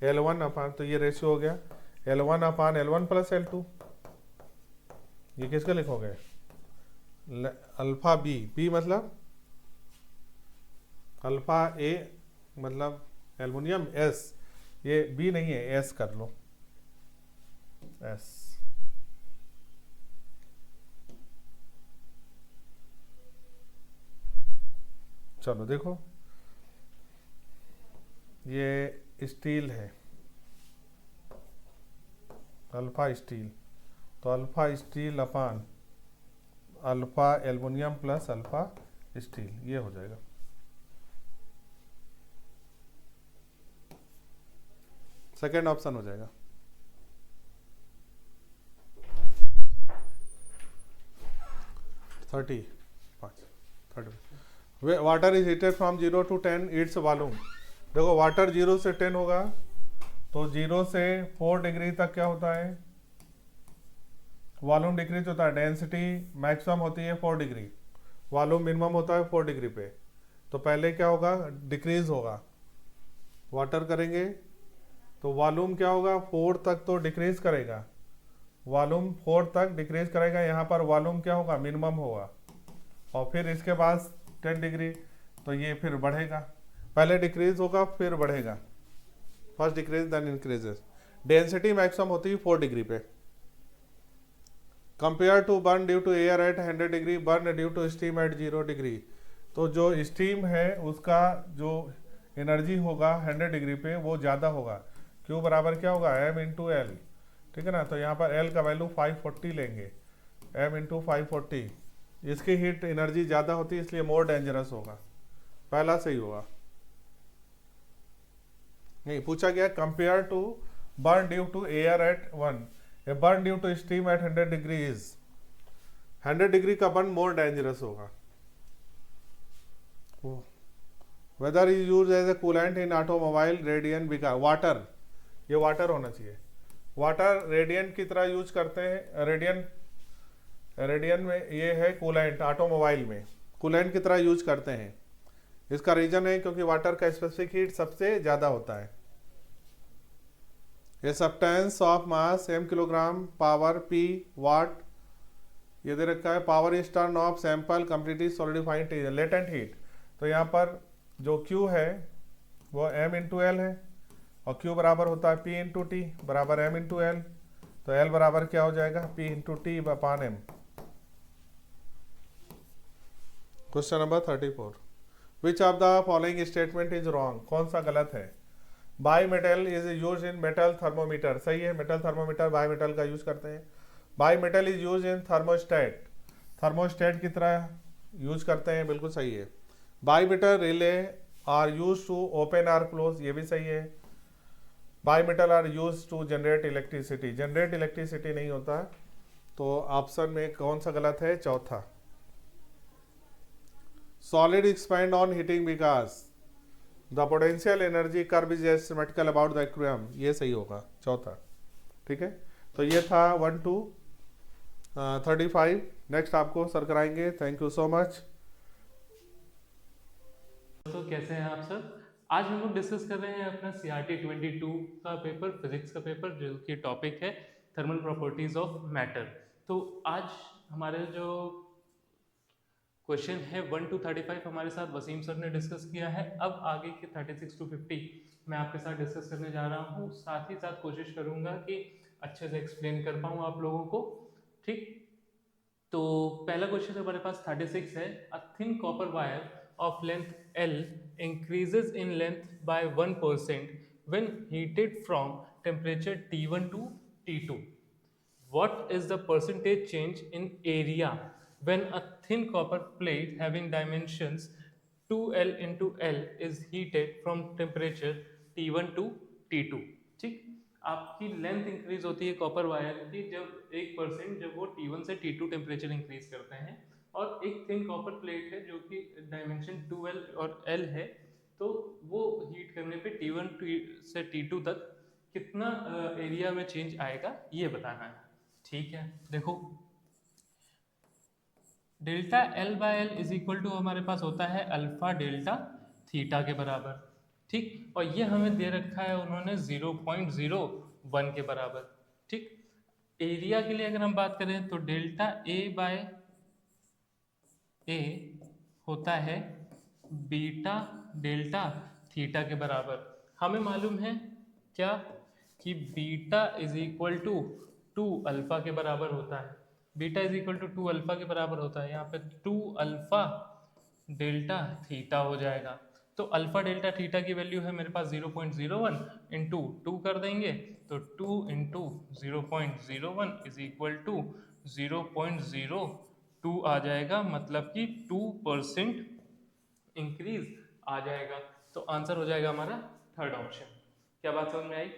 L1 अपान, तो ये रेशियो हो गया L1 अपान L1 प्लस L2। ये किसका लिखोगे, अल्फा B। B मतलब अल्फा A मतलब एल्युमिनियम, S ये B नहीं है, S कर लो, S। चलो देखो, ये स्टील है, अल्फा स्टील, तो अल्फा स्टील अपान alpha aluminium plus alpha steel, ये हो जाएगा। सेकेंड ऑप्शन हो जाएगा। Water is heated from 0 to 10 its volume. देखो वाटर 0 से 10 होगा तो 0 से 4 डिग्री तक क्या होता है, वॉल्यूम डिक्रीज होता है। डेंसिटी मैक्सिमम होती है 4 डिग्री, वॉल्यूम मिनिमम होता है 4 डिग्री पे। तो पहले क्या होगा, डिक्रीज होगा। वाटर करेंगे तो वॉल्यूम क्या होगा, 4 तक तो डिक्रीज करेगा, वॉल्यूम 4 तक डिक्रीज करेगा। यहाँ पर वॉल्यूम क्या होगा, मिनिमम होगा। और फिर इसके बाद 10 डिग्री, तो ये फिर बढ़ेगा, पहले डिक्रीज होगा फिर बढ़ेगा, first decrease then increases. Density maximum होती है 4 डिग्री पे। Compare to burn due to air at 100 degree, burn due to steam at 0 degree. तो जो स्टीम है उसका जो एनर्जी होगा 100 डिग्री पे वो ज़्यादा होगा। क्यू बराबर क्या होगा, m इंटू एल, ठीक है ना। तो यहाँ पर एल का वैल्यू 540 लेंगे, m इंटू 540। इसकी हीट एनर्जी ज़्यादा होती है इसलिए मोर डेंजरस होगा, पहला सही होगा। नहीं, पूछा गया compare to burn due to air at 1, a burn due to steam at 100 degree is, 100 degree का बर्न मोर डेंजरस होगा। Weather is use as a coolant in automobile, रेडियन बिका, वाटर, ये वाटर होना चाहिए। वाटर रेडियन की तरह use करते हैं, रेडियन में ये है कूलेंट, ऑटोमोबाइल में कूलेंट की तरह यूज करते हैं। इसका रीजन है क्योंकि वाटर का स्पेसिफिक हीट सबसे ज्यादा होता है। ये substance of mass m kilogram, power p वाट, ये दे रखा है। Power is turn off sample completely solidified latent heat. तो यहाँ पर जो Q है वो m इंटू एल है, और Q बराबर होता है P इंटू टी बराबर m इंटू एल। तो L बराबर क्या हो जाएगा, P into T upon m। Question number 34, which of the following statement is wrong, कौन सा गलत है। By metal is use in metal thermometer, सही है, मेटल थर्मोमीटर बाई मेटल का यूज करते हैं। By metal is use in thermostat, thermostat की तरह यूज करते हैं, बिल्कुल सही है। By metal relay are use to open or close, ये भी सही है। Bimetal are use to generate electricity, generate electricity नहीं होता। तो ऑप्शन में कौन सा गलत है, चौथा। Solid expand on heating because the potential energy curve is symmetrical about the equilibrium, ये सही होगा, चौथा, ठीक है। तो ये था 1 to 35। नेक्स्ट आपको सर कराएंगे। Thank you so much. तो कैसे हैं आप सब। आज हम लोग डिस्कस कर रहे हैं अपना CRT 22 का पेपर, फिजिक्स का पेपर, जो कि टॉपिक है थर्मल प्रॉपर्टीज ऑफ मैटर। तो आज हमारे जो क्वेश्चन है 1 to 35 हमारे साथ वसीम सर ने डिस्कस किया है। अब आगे के 36 to 50 मैं आपके साथ डिस्कस करने जा रहा हूँ। साथ ही साथ कोशिश करूँगा कि अच्छे से एक्सप्लेन कर पाऊँ आप लोगों को, ठीक। तो पहला क्वेश्चन हमारे पास 36 है। A thin copper wire of length L increases in length by 1% when heated from temperature T1 to T2. What is the percentage change in area when a thin copper plate having dimensions 2L into L is heated from temperature T1 to T2? ठीक, आपकी length increase होती है copper wire की जब 1%, जब वो T1 से T2 temperature increase करते हैं। और एक थिन कॉपर प्लेट है जो कि डायमेंशन 2L और L है, तो वो हीट करने पे T1 से T2 तक कितना एरिया में चेंज आएगा ये बताना है, ठीक है। देखो delta L by L is equal to हमारे पास होता है अल्फा डेल्टा थीटा के बराबर, ठीक। और ये हमें दे रखा है उन्होंने 0.01 के बराबर, ठीक। एरिया के लिए अगर हम बात करें तो डेल्टा A बाय ए होता है बीटा डेल्टा थीटा के बराबर। हमें मालूम है क्या कि beta is equal to 2 alpha के बराबर होता है। Beta is equal to 2 alpha के बराबर होता है। यहाँ पे 2 अल्फा डेल्टा थीटा हो जाएगा। तो अल्फा डेल्टा थीटा की वैल्यू है मेरे पास 0.01 इंटू 2 कर देंगे, तो 2 इंटू 0.01 इज इक्वल टू 0.02 आ जाएगा, मतलब कि 2% इंक्रीज आ जाएगा। तो आंसर हो जाएगा हमारा थर्ड ऑप्शन। क्या बात समझ में आई?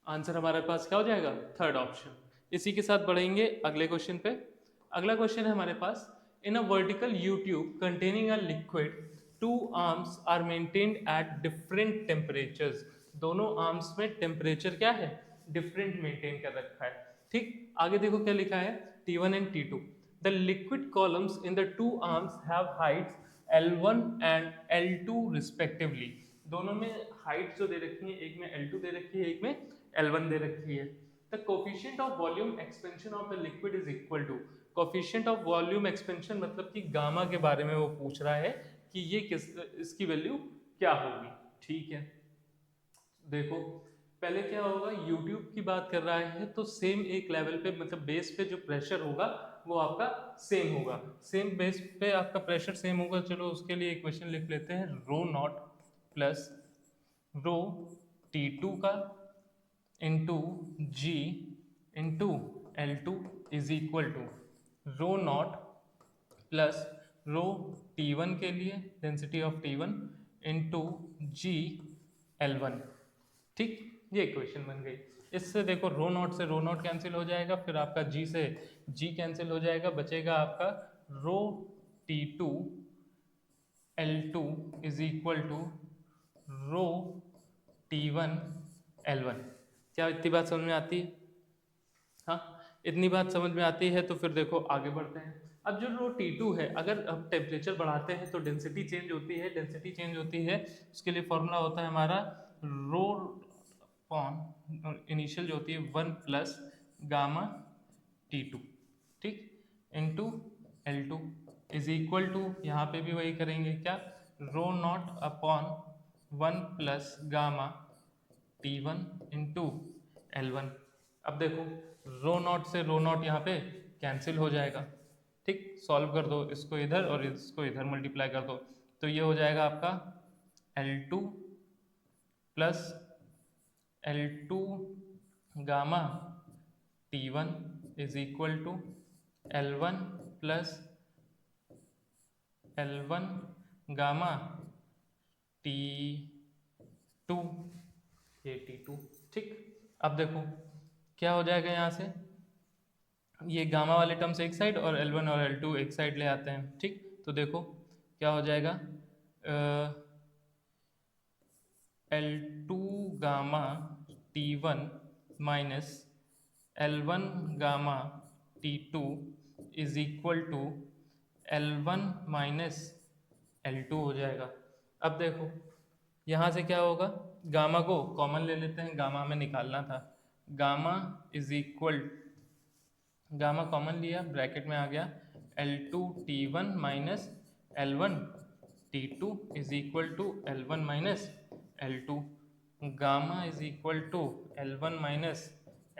आंसर हमारे पास क्या हो जाएगा? Third option. इसी के साथ बढ़ेंगे अगले क्वेश्चन पे। अगला क्वेश्चन है हमारे पास, in a vertical U tube containing a liquid, two arms are maintained at different temperatures. दोनों आर्म्स में टेम्परेचर क्या है? डिफरेंट मेंटेन कर रखा है। ठीक, आगे देखो क्या लिखा है, T1 and T2। The liquid columns in the two arms have Heights L1 and L2 respectively. दोनों में हाइट जो दे रखी है, एक में L2 दे रखी है, एक में L1 दे रखी है। The coefficient of volume expansion of the liquid is equal to, coefficient of volume expansion मतलब कि गामा के बारे में वो पूछ रहा है कि ये किस, इसकी वैल्यू क्या होगी। ठीक है, देखो पहले क्या होगा, यूट्यूब की बात कर रहा है तो सेम एक लेवल पे, मतलब बेस पे जो प्रेशर होगा वो आपका सेम होगा, सेम बेस पे आपका प्रेशर सेम होगा। चलो उसके लिए इक्वेशन लिख लेते हैं, रो नॉट प्लस रो T2 का into G into L2 is equal to rho not plus rho T1 के लिए density of T1 into ji L1। ठीक, ये इक्वेशन बन गई। इससे देखो रो नॉट से रो नॉट कैंसिल हो जाएगा, फिर आपका जी से जी कैंसिल हो जाएगा, बचेगा आपका rho T2 L2 is equal to rho T1 L1। क्या इतनी बात समझ में आती है? हाँ, इतनी बात समझ में आती है तो फिर देखो आगे बढ़ते हैं। अब जो रो T2 है, अगर हम टेम्परेचर बढ़ाते हैं तो डेंसिटी चेंज होती है, डेंसिटी चेंज होती है, उसके लिए फॉर्मूला होता है हमारा रो अपॉन इनिशियल जो होती है 1 प्लस गामा T2, ठीक, into L2 is equal to, यहाँ पे भी वही करेंगे क्या, rho naught upon 1 plus gamma T1 into L1। अब देखो रो नॉट से रो नॉट यहाँ पे कैंसिल हो जाएगा। ठीक, सॉल्व कर दो इसको इधर और इसको इधर मल्टीप्लाई कर दो, तो ये हो जाएगा आपका L2 plus L2 gamma T1 is equal to L1 plus L1 gamma T2, ये T2। ठीक, अब देखो क्या हो जाएगा, यहाँ से ये गामा वाले टर्म्स एक साइड और L1 और L2 एक साइड ले आते हैं। ठीक, तो देखो क्या हो जाएगा, L2 gamma T1 minus L1 gamma T2 is equal to L1 minus L2 हो जाएगा। अब देखो यहाँ से क्या होगा, गामा को कॉमन ले लेते हैं, गामा हमें निकालना था, gamma is equal, gamma common लिया, ब्रैकेट में आ गया L2 T1 minus L1 T2 is equal to L1 minus L2, gamma is equal to L1 minus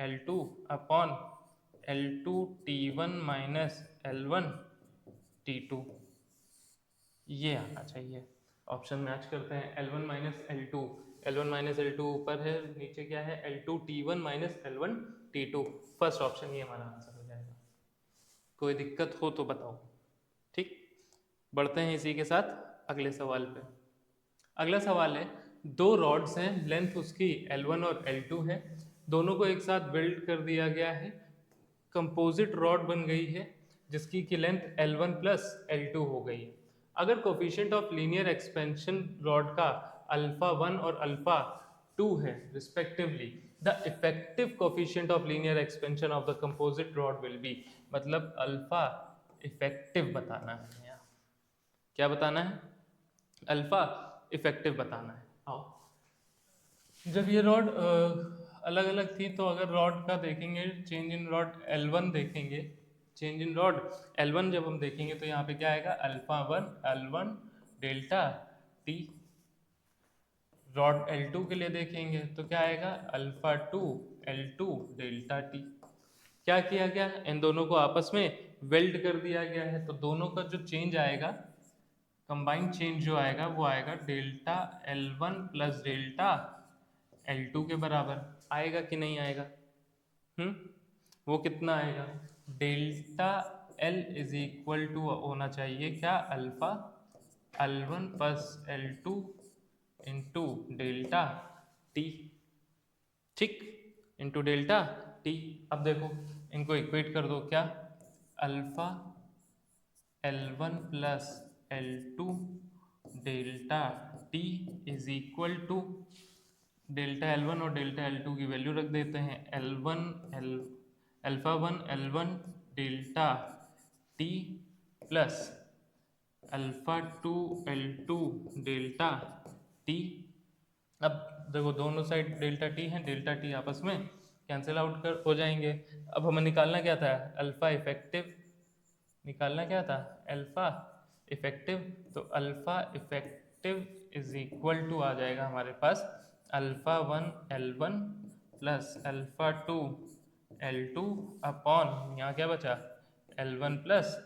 L2 upon L2 T1 minus L1 T2, ये आना चाहिए। ऑप्शन मैच करते हैं, L1 minus L2, L1 minus L2 ऊपर है, नीचे क्या है, L2 T1 minus L1 T2। First option ये हमारा आंसर हो जाएगा। कोई दिक्कत हो तो बताओ। ठीक, बढ़ते हैं इसी के साथ अगले सवाल पे। अगला सवाल है, दो रॉड्स हैं, लेंथ उसकी L1 और L2 है, दोनों को एक साथ बिल्ड कर दिया गया है, कंपोजिट रॉड बन गई है जिसकी की लेंथ L1 प्लस L2 हो गई है। अगर coefficient of linear expansion rod का अल्फा 1 और अल्फा 2 है respectively, the effective coefficient of linear expansion of the composite rod will B, मतलब अल्फा इफेक्टिव बताना है यहाँ। क्या बताना है? अल्फा इफेक्टिव बताना है। आओ, जब ये रॉड अलग अलग थी तो अगर रॉड का देखेंगे, चेंज इन रॉड L1 देखेंगे, चेंज इन रॉड L1 जब हम देखेंगे तो यहाँ पे क्या आएगा, alpha 1 L1 delta T। Rod L2 के लिए देखेंगे तो क्या आएगा, अल्फा 2 L2 डेल्टा T। क्या किया गया, इन दोनों को आपस में वेल्ड कर दिया गया है, तो दोनों का जो चेंज आएगा, कंबाइंड चेंज जो आएगा वो आएगा delta L1 plus delta L2 के बराबर। आएगा कि नहीं आएगा? वो कितना आएगा? Delta L is equal to होना चाहिए क्या? Alpha L1 plus L2 into delta T, ठीक, इंटू डेल्टा T। अब देखो इनको इक्वेट कर दो, क्या? Alpha L1 plus L2 delta T is equal to delta L1 और डेल्टा L2 की वैल्यू रख देते हैं। Alpha 1 L1 delta T plus alpha 2 L2 delta T। अब देखो दोनों साइड डेल्टा T है, डेल्टा T आपस में कैंसिल आउट कर हो जाएंगे। अब हमें निकालना क्या था? अल्फा इफेक्टिव निकालना क्या था? Alpha effective. तो alpha effective is equal to आ जाएगा हमारे पास alpha 1 L1 plus alpha 2 L2 upon यहाँ क्या बचा? L1 plus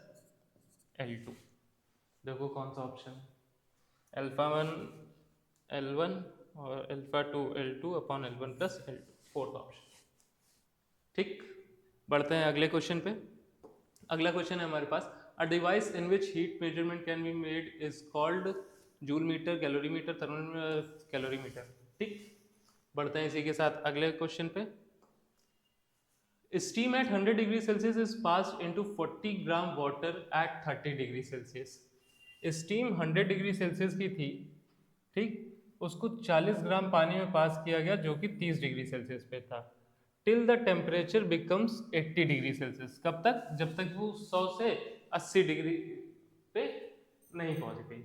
L2। देखो कौन सा ऑप्शन है? अल्फा 1 L1 और alpha 2 L2 upon L1 plus L2, fourth option. ठीक, बढ़ते हैं अगले क्वेश्चन पे। अगला क्वेश्चन है हमारे पास, a device in which heat measurement can be made is called joule meter, calorimeter, thermometer, calorimeter. ठीक, बढ़ते हैं इसी के साथ अगले क्वेश्चन पे। Steam at 100 degree Celsius is passed into 40 gram water at 30 degree Celsius. Steam 100 degree Celsius की थी, ठीक, उसको 40 ग्राम पानी में पास किया गया जो कि 30 डिग्री सेल्सियस पे था। Till the temperature becomes 80 degree Celsius. कब तक? जब तक वो 100 से 80 डिग्री पे नहीं पहुंच गई।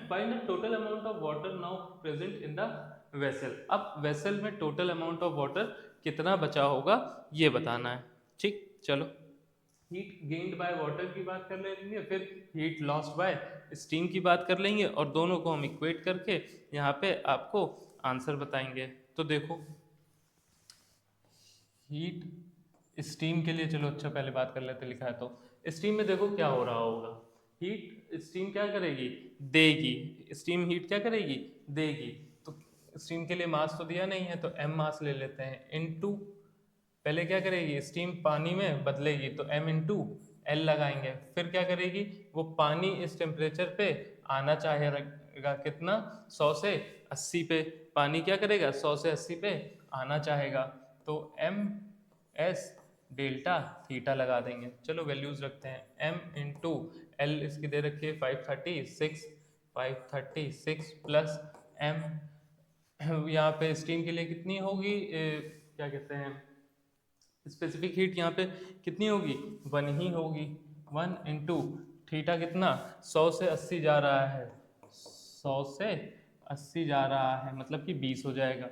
Find the total amount of water now present in the vessel. अब वेसल में टोटल अमाउंट ऑफ वाटर कितना बचा होगा ये बताना है। ठीक, चलो हीट गेन्ड बाय वाटर की बात कर लेंगे, फिर हीट लॉस्ट बाय स्टीम की बात कर लेंगे और दोनों को हम इक्वेट करके यहाँ पे आपको आंसर बताएंगे। तो देखो हीट स्टीम के लिए, चलो अच्छा पहले बात कर लेते, लिखा है तो स्टीम में देखो क्या हो रहा होगा। हीट स्टीम क्या करेगी? देगी। स्टीम हीट क्या करेगी? देगी। तो स्टीम के लिए मास तो दिया नहीं है तो m मास ले लेते हैं, इनटू पहले क्या करेगी? स्टीम पानी में बदलेगी तो m इंटू एल लगाएंगे। फिर क्या करेगी? वो पानी इस टेम्परेचर पे आना चाहेगा कितना? 100 से 80 पे। पानी क्या करेगा? 100 से 80 पे आना चाहेगा, तो m s डेल्टा थीटा लगा देंगे। चलो वैल्यूज रखते हैं। m इंटू एल इसकी दे रखी है 536 प्लस m यहाँ पे स्टीम के लिए कितनी होगी? क्या कहते हैं, स्पेसिफिक हीट यहाँ पे कितनी होगी? 1 ही होगी। 1 इंटू थीटा कितना? 100 से 80 जा रहा है, 100 से 80 जा रहा है मतलब कि 20 हो जाएगा।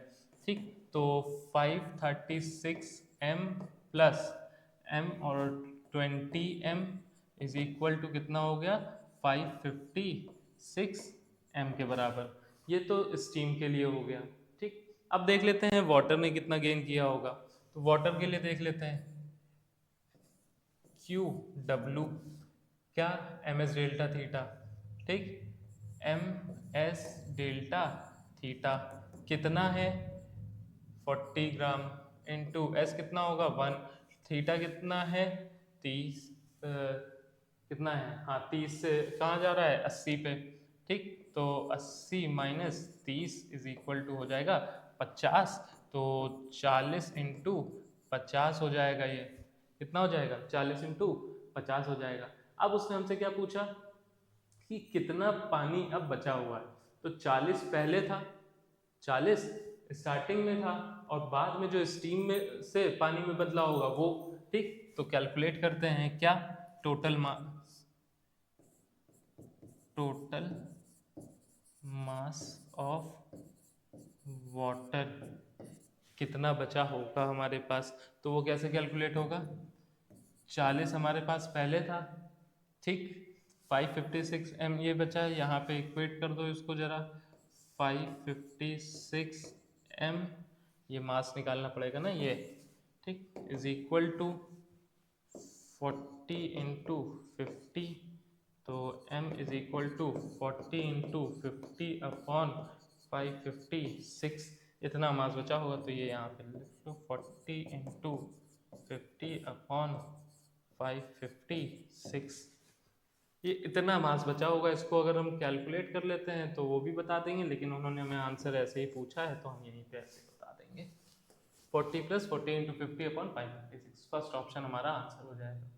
ठीक, तो 536 m प्लस m और 20 m इज इक्वल टू कितना हो गया? 556 m के बराबर। ये तो स्टीम के लिए हो गया। ठीक, अब देख लेते हैं वाटर ने कितना गेन किया होगा। तो वाटर के लिए देख लेते हैं, क्यू डब्लू क्या? M S delta theta. ठीक, एम एस डेल्टा थीटा कितना है? 40 ग्राम इंटू एस कितना होगा? 1। थीटा कितना है? 30 कितना है? हाँ 30 से कहाँ जा रहा है? 80 पे। ठीक, तो 80 माइनस 30 इज इक्वल टू हो जाएगा 50। तो 40 इंटू 50 हो जाएगा। ये कितना हो जाएगा? 40 इंटू 50 हो जाएगा। अब उसने हमसे क्या पूछा कि कितना पानी अब बचा हुआ है। तो 40 पहले था, 40 स्टार्टिंग में था और बाद में जो स्टीम में से पानी में बदला होगा वो। ठीक, तो कैलकुलेट करते हैं क्या? टोटल मास ऑफ वाटर कितना बचा होगा हमारे पास। तो वो कैसे कैलकुलेट होगा? 40 हमारे पास पहले था, ठीक, 556 m ये बचा है, यहाँ पे इक्वेट कर दो इसको जरा। 556 m, ये मास निकालना पड़ेगा ना ये। ठीक, इज इक्वल टू 40 इंटू 50 तो m is equal to 40 into 50/556, इतना मास बचा होगा तो ये यहाँ पे लिख लो 40 इंटू 50/556, ये इतना मास बचा होगा। इसको अगर हम कैलकुलेट कर लेते हैं तो वो भी बता देंगे, लेकिन उन्होंने हमें आंसर ऐसे ही पूछा है तो हम यहीं पे ऐसे बता देंगे 40 + 40 इंटू 50/556, फर्स्ट ऑप्शन हमारा आंसर हो जाएगा।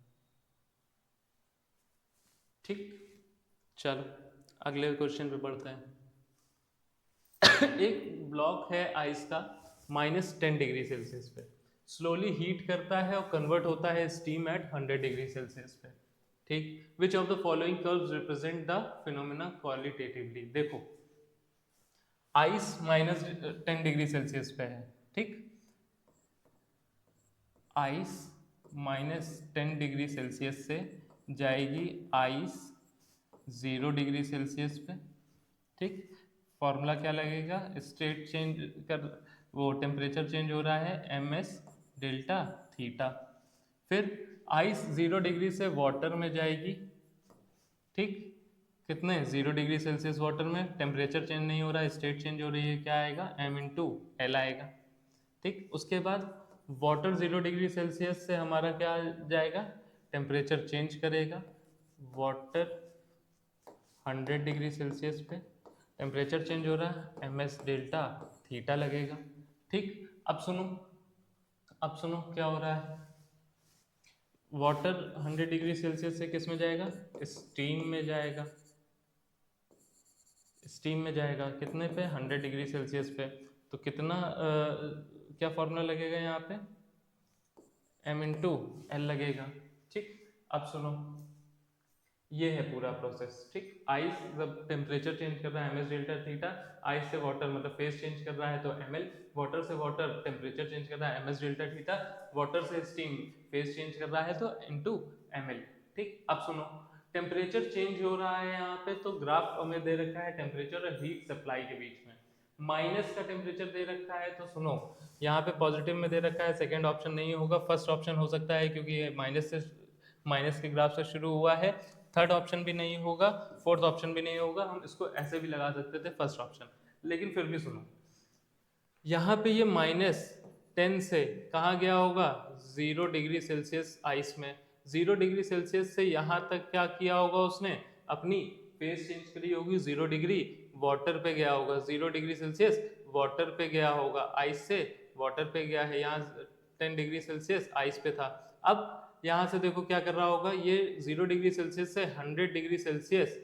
ठीक, चलो अगले क्वेश्चन पे बढ़ते हैं। एक ब्लॉक है आइस का -10 डिग्री सेल्सियस पे, स्लोली हीट करता है और कन्वर्ट होता है स्टीम एट 100 डिग्री सेल्सियस पे। ठीक, विच of the following curves represent the phenomena qualitatively. देखो आइस -10 डिग्री सेल्सियस पे है, ठीक, आइस -10 डिग्री सेल्सियस से जाएगी आइस 0 डिग्री सेल्सियस पे। ठीक, फॉर्मूला क्या लगेगा, स्टेट चेंज कर, वो टेम्परेचर चेंज हो रहा है ms डेल्टा थीटा। फिर आइस 0 डिग्री से वाटर में जाएगी, ठीक, कितने 0 डिग्री सेल्सियस वाटर में, टेम्परेचर चेंज नहीं हो रहा है, स्टेट चेंज हो रही है, क्या आएगा m इंटू एल आएगा। ठीक, उसके बाद वाटर 0 डिग्री सेल्सियस से हमारा क्या जाएगा, टेम्परेचर चेंज करेगा, वाटर 100 डिग्री सेल्सियस पे टेम्परेचर चेंज हो रहा है ms डेल्टा थीटा लगेगा। ठीक, अब सुनो क्या हो रहा है, वाटर 100 डिग्री सेल्सियस से किस में जाएगा, स्टीम में जाएगा, स्टीम में जाएगा कितने पे 100 डिग्री सेल्सियस पे, तो कितना क्या फॉर्मूला लगेगा यहाँ पे, m इंटू एल लगेगा। ठीक, अब सुनो, ये है पूरा प्रोसेस। ठीक, आइस जब टेम्परेचर चेंज कर रहा है ms डेल्टा थीटा, आइस से वाटर मतलब फेस चेंज कर रहा है तो ml, वाटर से वाटर टेम्परेचर चेंज कर रहा है ms डेल्टा थीटा, वाटर से स्टीम फेस चेंज कर रहा है तो इनटू ml। ठीक, अब सुनो, टेम्परेचर चेंज हो रहा है यहाँ पे, तो ग्राफ हमें दे रखा है टेम्परेचर और हीट सप्लाई के बीच में, माइनस का टेम्परेचर दे रखा है, तो सुनो यहाँ पे पॉजिटिव में दे रखा है, सेकेंड ऑप्शन नहीं होगा, फर्स्ट ऑप्शन हो सकता है क्योंकि ये माइनस के ग्राफ से शुरू हुआ है, थर्ड ऑप्शन भी नहीं होगा, फोर्थ ऑप्शन भी नहीं होगा, हम इसको ऐसे भी लगा सकते थे फर्स्ट ऑप्शन, लेकिन फिर भी सुनो, यहाँ पे ये -10 से कहाँ गया होगा, 0 डिग्री सेल्सियस आइस में, 0 डिग्री सेल्सियस से यहाँ तक क्या किया होगा उसने, अपनी फेस चेंज करी होगी, 0 डिग्री वाटर पे गया होगा, 0 डिग्री सेल्सियस वाटर पे गया होगा, आइस से वाटर पे गया है, यहाँ 10 डिग्री सेल्सियस आइस पे था। अब यहाँ से देखो क्या कर रहा होगा, ये 0 डिग्री सेल्सियस से 100 degree Celsius,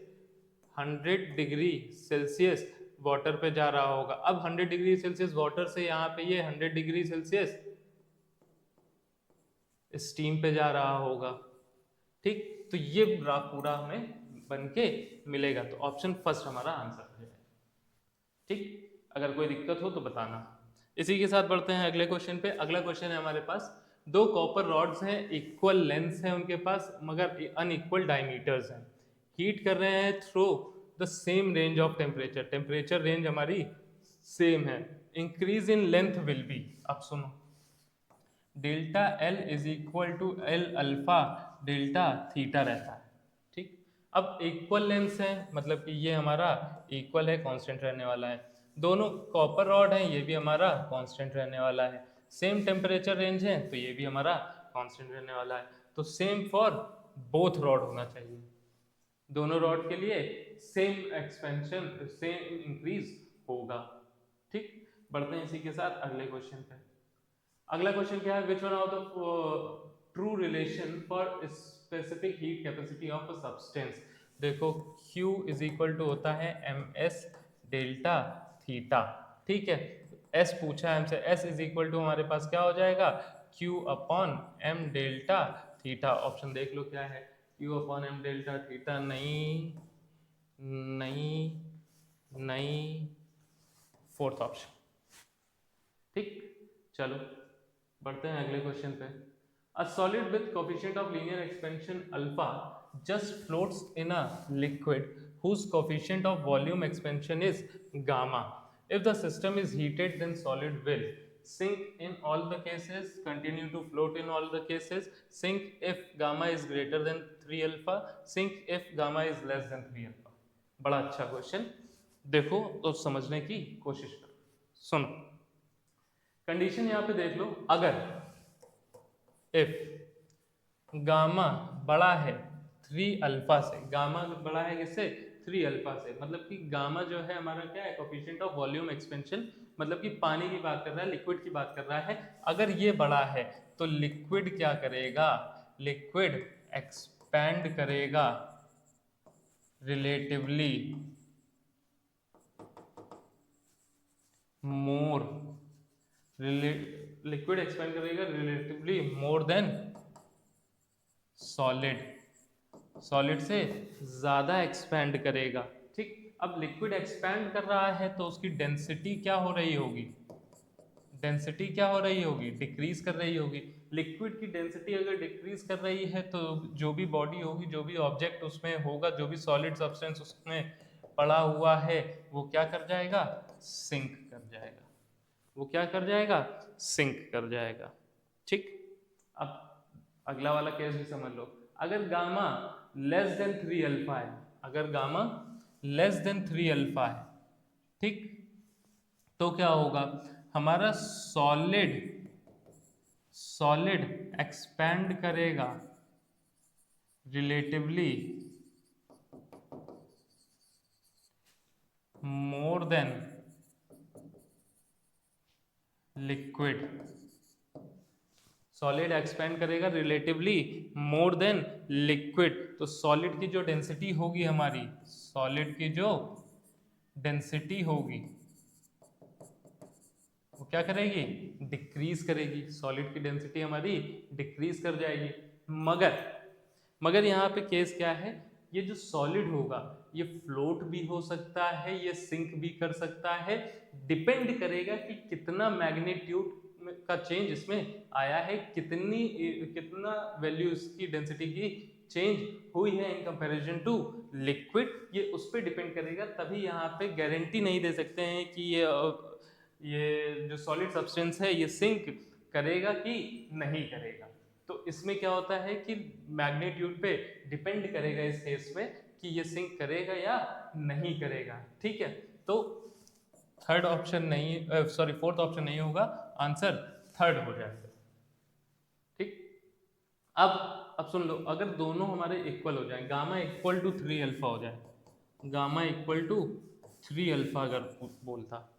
100 degree Celsius water पे जा रहा होगा। अब 100 डिग्री सेल्सियस वाटर से यहाँ पे ये 100 डिग्री सेल्सियस स्टीम पे जा रहा होगा। ठीक, तो ये ग्राफ पूरा हमें बन के मिलेगा, तो ऑप्शन फर्स्ट हमारा आंसर है। ठीक, अगर कोई दिक्कत हो तो बताना। इसी के साथ बढ़ते हैं अगले क्वेश्चन पे। अगला क्वेश्चन है हमारे पास, दो कॉपर रॉड्स हैं, इक्वल लेंथ है उनके पास मगर अनइक्वल डायमीटर्स हैं, हीट कर रहे हैं through the same range of temperature, temperature range हमारी सेम है, increase in length will be, अब सुनो, delta L is equal to L alpha delta theta रहता है। ठीक, अब इक्वल लेंथ है मतलब कि ये हमारा इक्वल है, कांस्टेंट रहने वाला है, दोनों कॉपर रॉड हैं, ये भी हमारा कांस्टेंट रहने वाला है, सेम टेम्परेचर रेंज है तो ये भी हमारा कांस्टेंट रहने वाला है, तो सेम फॉर बोथ रॉड होना चाहिए, दोनों रॉड के लिए सेम एक्सपेंशन सेम इंक्रीज होगा। ठीक, बढ़ते हैं इसी के साथ अगले क्वेश्चन पे। अगला क्वेश्चन क्या है, which one of the true relation for specific heat capacity of a substance. देखो Q इज इक्वल टू होता है ms डेल्टा थीटा। ठीक है, S पूछा है हमसे, S इज इक्वल टू हमारे पास क्या हो जाएगा, Q upon m delta theta. Option देख लो क्या है, Q upon m delta theta, नहीं नहीं नहीं, फोर्थ ऑप्शन। ठीक, चलो बढ़ते हैं अगले क्वेश्चन पे। A solid with coefficient of linear expansion alpha just floats in a liquid whose coefficient of volume expansion is gamma. If the system is heated, then solid will sink in all the cases, continue to float in all the cases, sink if gamma is greater than 3 alpha, sink if gamma is less than 3 alpha। बड़ा अच्छा question, देखो तो समझने की कोशिश करो। सुनो, condition यहाँ पे देख लो, अगर इफ गामा बड़ा है 3 अल्फा से, गामा बड़ा है किससे, 3 अल्फा से, मतलब कि गामा जो है हमारा क्या है, कोफिशिएंट ऑफ वॉल्यूम एक्सपेंशन, मतलब कि पानी की बात कर रहा है, लिक्विड की बात कर रहा है। अगर ये बड़ा है तो लिक्विड क्या करेगा, लिक्विड एक्सपैंड करेगा रिलेटिवली मोर, लिक्विड एक्सपैंड करेगा relatively more than solid, solid से ज्यादा एक्सपैंड करेगा। ठीक, अब लिक्विड एक्सपैंड कर रहा है तो उसकी डेंसिटी क्या हो रही होगी, डेंसिटी क्या हो रही होगी, डिक्रीज कर रही होगी। लिक्विड की डेंसिटी अगर डिक्रीज कर रही है तो जो भी बॉडी होगी, जो भी ऑब्जेक्ट उसमें होगा, जो भी सॉलिड सब्सटेंस उसमें पड़ा हुआ है, वो क्या कर जाएगा, सिंक कर जाएगा, वो क्या कर जाएगा, सिंक कर जाएगा। ठीक, अब अगला वाला केस भी समझ लो, अगर गामा लेस देन 3 अल्फा है, अगर गामा लेस देन 3 अल्फा है, ठीक, तो क्या होगा, हमारा सॉलिड, सॉलिड एक्सपैंड करेगा relatively more than liquid, solid expand करेगा रिलेटिवली मोर देन लिक्विड। तो सॉलिड की जो डेंसिटी होगी हमारी, सॉलिड की जो डेंसिटी होगी वो क्या करेगी, डिक्रीज करेगी, सॉलिड की डेंसिटी हमारी डिक्रीज कर जाएगी। मगर यहाँ पे केस क्या है, ये जो सॉलिड होगा ये फ्लोट भी हो सकता है, ये सिंक भी कर सकता है, डिपेंड करेगा कि कितना मैग्नीट्यूड का चेंज इसमें आया है, कितना वैल्यू इसकी डेंसिटी की चेंज हुई है इन कंपैरिजन टू लिक्विड, ये उस पर डिपेंड करेगा। तभी यहाँ पे गारंटी नहीं दे सकते हैं कि ये जो सॉलिड सब्सटेंस है ये सिंक करेगा कि नहीं करेगा। तो इसमें क्या होता है कि मैग्नीट्यूड पे डिपेंड करेगा इस केस में कि ये सिंक करेगा या नहीं करेगा। ठीक है, तो थर्ड ऑप्शन नहीं, सॉरी फोर्थ ऑप्शन नहीं होगा, आंसर थर्ड हो जाएगा। ठीक, अब सुन लो, अगर दोनों हमारे इक्वल हो जाए, गामा इक्वल टू 3 अल्फा हो जाए, गामा इक्वल टू 3 अल्फा अगर बोलता,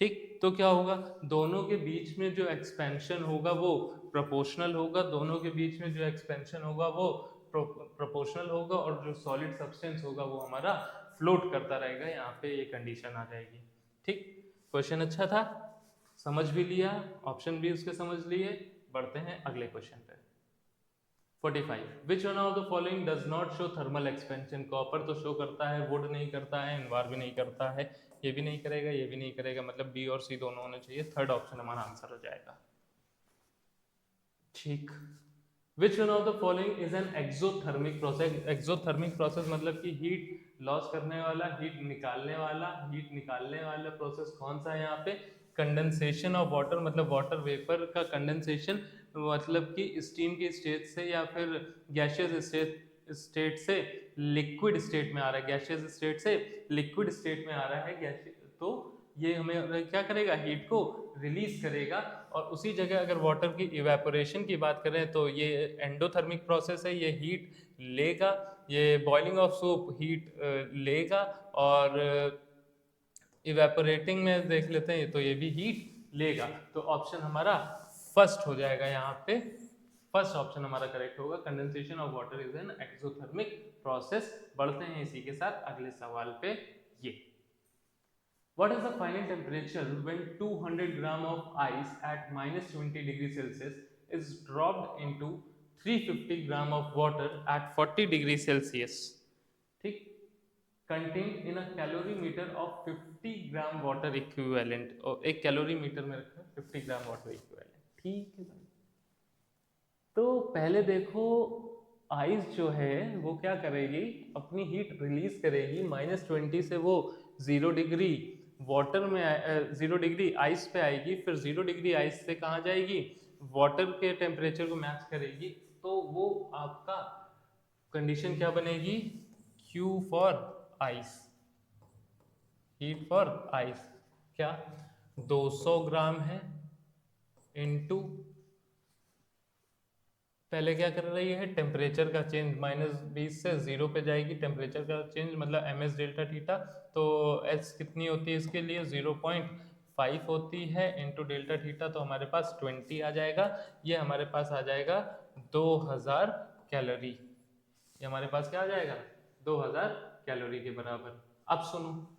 ठीक, तो क्या होगा, दोनों के बीच में जो एक्सपेंशन होगा वो प्रोपोर्शनल होगा, दोनों के बीच में जो एक्सपेंशन होगा वो प्रोपोर्शनल होगा, और जो सॉलिड सब्सटेंस होगा वो हमारा फ्लोट करता रहेगा। यहाँ पे ये कंडीशन आ जाएगी। ठीक, क्वेश्चन अच्छा था, समझ भी लिया, ऑप्शन भी उसके समझ लिए। बढ़ते हैं अगले क्वेश्चन पे। 45, which one of the following does not show thermal expansion. Copper तो शो करता है, वुड नहीं करता है, इनवार भी नहीं करता है, ये भी नहीं करेगा, ये भी नहीं करेगा, मतलब बी और सी दोनों होने चाहिए। थर्ड ऑप्शन हमारा आंसर हो जाएगा। ठीक, which one of the following is an exothermic process. Exothermic process मतलब कि हीट लॉस करने वाला, हीट निकालने वाला प्रोसेस कौन सा है यहाँ पे, कंडेंसेशन ऑफ वाटर, मतलब वाटर वेपर का कंडेंसेशन, मतलब कि स्टीम की स्टेट से या फिर गैशियस स्टेट से लिक्विड स्टेट में आ रहा है, गैशियस स्टेट से लिक्विड स्टेट में आ रहा है, तो ये हमें क्या करेगा, हीट को रिलीज करेगा। और उसी जगह अगर वाटर की इवेपोरेशन की बात करें तो ये एंडोथर्मिक प्रोसेस है, ये हीट लेगा, ये बॉइलिंग ऑफ सूप हीट लेगा, और इवेपोरेटिंग में देख लेते हैं तो ये भी हीट लेगा। तो ऑप्शन हमारा फर्स्ट हो जाएगा, यहाँ पे फर्स्ट ऑप्शन हमारा करेक्ट होगा, condensation of water is an exothermic process. बढ़ते हैं इसी के साथ अगले सवाल पे। ये What is the final temperature when 200 gram of ice at -20 degree Celsius is dropped into 350 gram of water at 40 degree Celsius? ठीक, contained in a calorimeter of 50 gram water equivalent, और एक कैलोरीमीटर में रखा 50 ग्राम वाटर इक्विवेलेंट। ठीक है भाई, तो पहले देखो आइस जो है वो क्या करेगी, अपनी हीट रिलीज करेगी, -20 से वो 0 डिग्री वाटर में 0 डिग्री आइस पे आएगी, फिर 0 डिग्री आइस से कहाँ जाएगी, वाटर के टेम्परेचर को मैच करेगी, तो वो आपका कंडीशन क्या बनेगी, Q for ice, heat for ice, क्या 200 ग्राम है इनटू, पहले क्या कर रही है, टेम्परेचर का चेंज, -20 से 0 पे जाएगी टेम्परेचर का चेंज, मतलब ms डेल्टा थीटा, तो s कितनी होती है इसके लिए 0.5 होती है इनटू डेल्टा थीटा, तो हमारे पास 20 आ जाएगा, ये हमारे पास आ जाएगा 2000 कैलोरी, ये हमारे पास क्या आ जाएगा 2000 कैलोरी के बराबर। अब सुनो,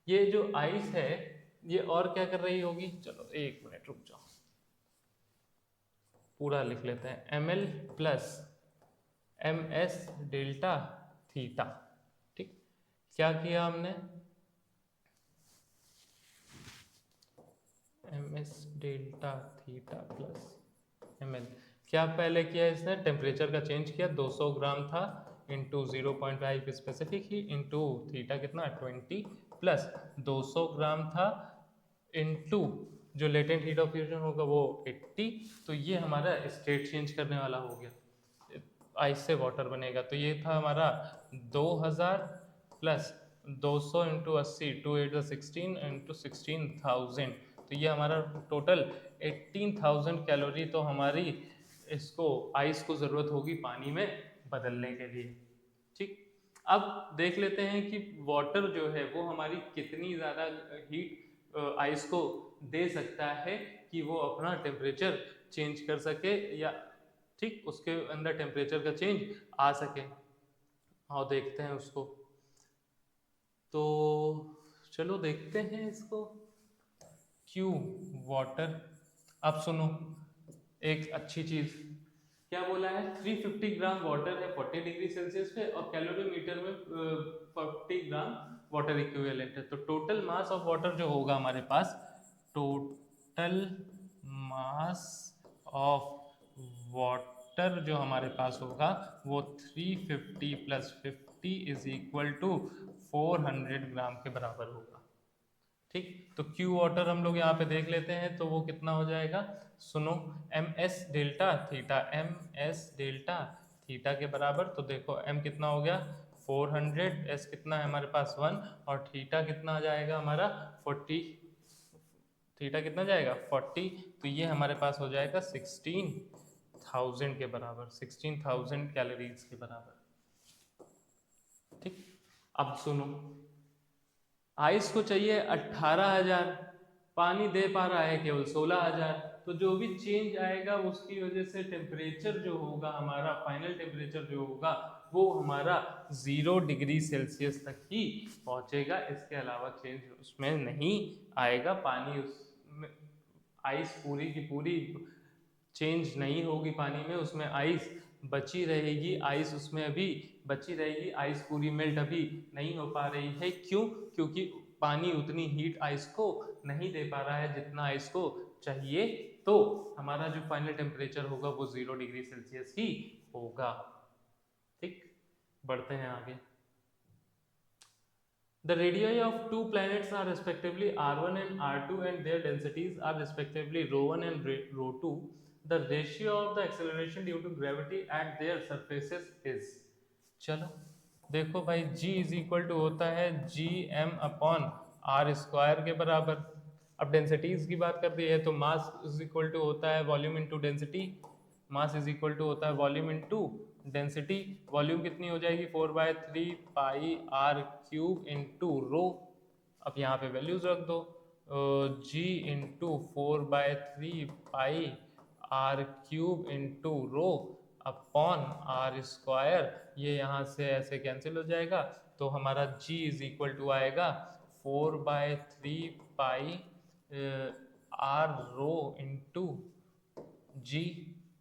ये जो आइस है ये और क्या कर रही होगी, चलो एक मिनट रुक जाओ, पूरा लिख लेते हैं, ml plus ms delta theta, ठीक, क्या किया हमने, ms delta theta plus ml, क्या पहले किया इसने, टेम्परेचर का चेंज किया, 200 ग्राम था इंटू 0.5 स्पेसिफिक ही इंटू थीटा कितना 20 प्लस 200 ग्राम था इंटू जो लेटेंट हीट ऑफ फ्यूजन होगा वो 80, तो ये हमारा स्टेट चेंज करने वाला हो गया, आइस से वाटर बनेगा, तो ये था हमारा 2000 प्लस 200 इंटू 80, 2 8 16 इंटू 16,000, तो ये हमारा टोटल 18,000 कैलोरी, तो हमारी इसको आइस को ज़रूरत होगी पानी में बदलने के लिए, ठीक। अब देख लेते हैं कि वाटर जो है वो हमारी कितनी ज़्यादा हीट आइस को दे सकता है कि वो अपना टेम्परेचर चेंज कर सके, या ठीक उसके अंदर टेम्परेचर का चेंज आ सके, और देखते हैं उसको, तो चलो देखते हैं इसको, Q वाटर। अब सुनो एक अच्छी चीज़, क्या बोला है, 350 ग्राम वाटर है 40 डिग्री सेल्सियस पे, और कैलोरीमीटर में 40 ग्राम वाटर इक्विवेलेंट है, तो टोटल मास ऑफ वाटर जो होगा हमारे पास, टोटल मास ऑफ वाटर जो हमारे पास होगा वो 350 प्लस 50 इज इक्वल टू 400 ग्राम के बराबर होगा, ठीक। तो Q वाटर हम लोग यहाँ पे देख लेते हैं, तो वो कितना हो जाएगा, सुनो, ms delta theta, ms delta theta के बराबर, तो देखो m कितना हो गया 400, s कितना है हमारे पास 1, और थीटा कितना आ जाएगा हमारा 40, थीटा कितना जाएगा 40, तो ये हमारे पास हो जाएगा 16,000 के बराबर, 16,000 कैलोरीज के बराबर, ठीक। अब सुनो, आइस को चाहिए 18,000, पानी दे पा रहा है केवल 16,000, तो जो भी चेंज आएगा उसकी वजह से टेम्परेचर जो होगा हमारा, फाइनल टेम्परेचर जो होगा वो हमारा 0 डिग्री सेल्सियस तक ही पहुंचेगा, इसके अलावा चेंज उसमें नहीं आएगा, पानी उसमें, आइस पूरी की पूरी चेंज नहीं होगी पानी में, उसमें आइस बची रहेगी, आइस उसमें अभी बची रहेगी, आइस पूरी मेल्ट अभी नहीं हो पा रही है, क्यों, क्योंकि पानी उतनी हीट आइस को नहीं दे पा रहा है जितना आइस को चाहिए, तो हमारा जो फाइनल टेम्परेचर होगा वो 0 डिग्री सेल्सियस ही होगा, ठीक। बढ़ते हैं आगे। The radii of two planets are respectively R1 and R2 and their densities are respectively ρ1 and ρ2. The ratio of the acceleration due to gravity at their surfaces is, चलो देखो भाई G इज इक्वल टू होता है Gm/r² के बराबर। अब densities की बात कर दी है तो मास इज इक्वल टू होता है volume into density, mass is equal to होता है वॉल्यूम इनटू डेंसिटी, वॉल्यूम कितनी हो जाएगी 4/3 पाई r क्यूब इंटू रो, अब यहाँ पे वैल्यूज रख दो, G इंटू 4/3 पाई r cube into rho upon r², ये यहाँ से ऐसे कैंसिल हो जाएगा, तो हमारा G इज इक्वल टू आएगा 4/3 पाई r रो इंटू G,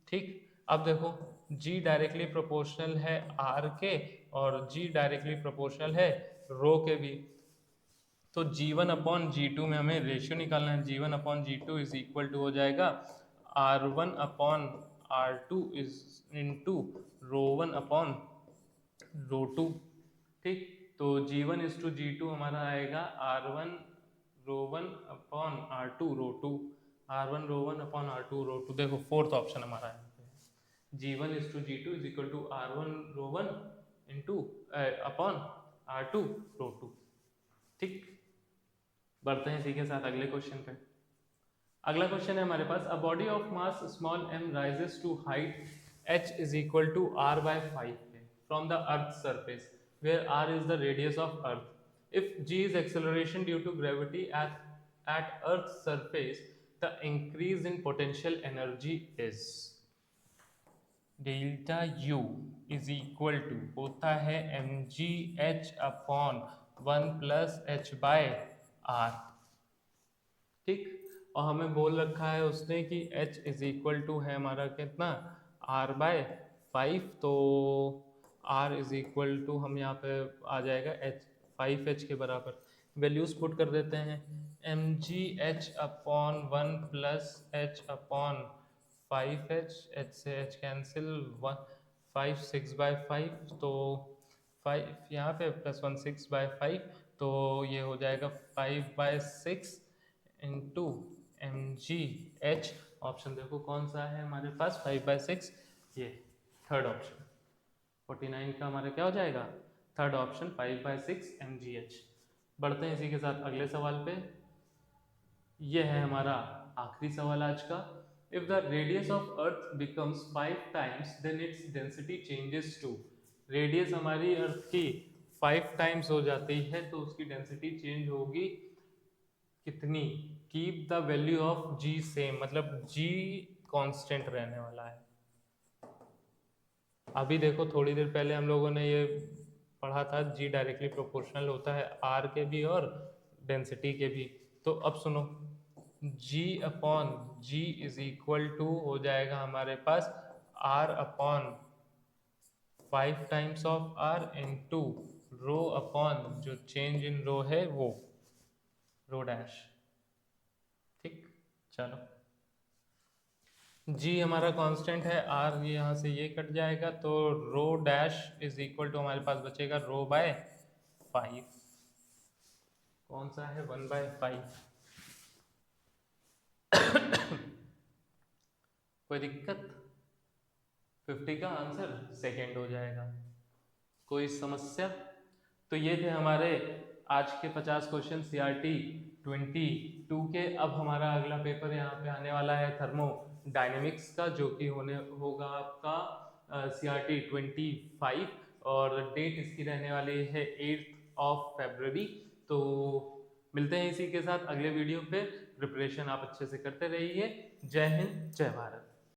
ठीक। अब देखो G डायरेक्टली प्रोपोर्शनल है R के और G डायरेक्टली प्रोपोर्शनल है रो के भी, तो G1/G2 में हमें रेशियो निकालना है, G1/G2 इज इक्वल टू हो जाएगा R1/R2 इज इंटू ρ1/ρ2, ठीक। तो G1 इज टू G2 हमारा आएगा R1 rho one upon R two rho two, R one rho one upon R two rho two. देखो फोर्थ ऑप्शन हमारा है, G one is to G two is equal to R one rho one into upon R two rho two. ठीक, बढ़ते हैं इसी के साथ अगले क्वेश्चन पे। अगला क्वेश्चन है हमारे पास, a body of mass small m rises to height h is equal to r by 5 from the earth surface where r is the radius of earth. If g is acceleration due to gravity at earth's surface, the increase in potential energy is delta u is equal to होता है mgh upon 1 plus h by r। ठीक, और हमें बोल रखा है उसने कि h इज इक्वल टू है हमारा कितना r बाय 5, तो r इज इक्वल टू हम यहाँ पे आ जाएगा h 5h के बराबर। वैल्यूज पुट कर देते हैं, mgh upon 1 plus h upon 5h, h से h कैंसिल, 5 6 बाय 5, तो 5 यहाँ पे प्लस 1 6 बाय 5, तो ये हो जाएगा 5 by 6 into M G H. Option देखो कौन सा है हमारे पास, 5 बाय 6, ये थर्ड ऑप्शन 49 का हमारा क्या हो जाएगा, third option 5 by 6 M G H. बढ़ते हैं इसी के साथ अगले सवाल पे। ये है हमारा आखिरी सवाल आज का। If the radius of earth becomes 5 times then its density changes to. Radius हमारी अर्थ की 5 टाइम्स हो जाती है तो उसकी डेंसिटी चेंज होगी कितनी, keep the value of G same, मतलब जी कांस्टेंट रहने वाला है। अभी देखो थोड़ी देर पहले हम लोगों ने ये पढ़ा था जी डायरेक्टली प्रोपोर्शनल होता है आर के भी और डेंसिटी के भी। तो अब सुनो, g upon G is equal to हो जाएगा हमारे पास r upon 5 times of r into rho upon जो चेंज इन रो है वो रो डैश। ठीक, चलो g हमारा कांस्टेंट है, r यहाँ से ये कट जाएगा तो rho dash is equal to हमारे पास बचेगा रो बाय 5, कौन सा है 1 बाय 5। कोई दिक्कत, 50 का आंसर सेकेंड हो जाएगा, कोई समस्या। तो ये थे हमारे आज के 50 क्वेश्चन CRT 22 के। अब हमारा अगला पेपर यहाँ पे आने वाला है थर्मोडायनेमिक्स का, जो कि होगा आपका CRT 25 और डेट इसकी रहने वाली है 8 फरवरी। तो मिलते हैं इसी के साथ अगले वीडियो पे। प्रिपरेशन आप अच्छे से करते रहिए। जय हिंद, जय भारत।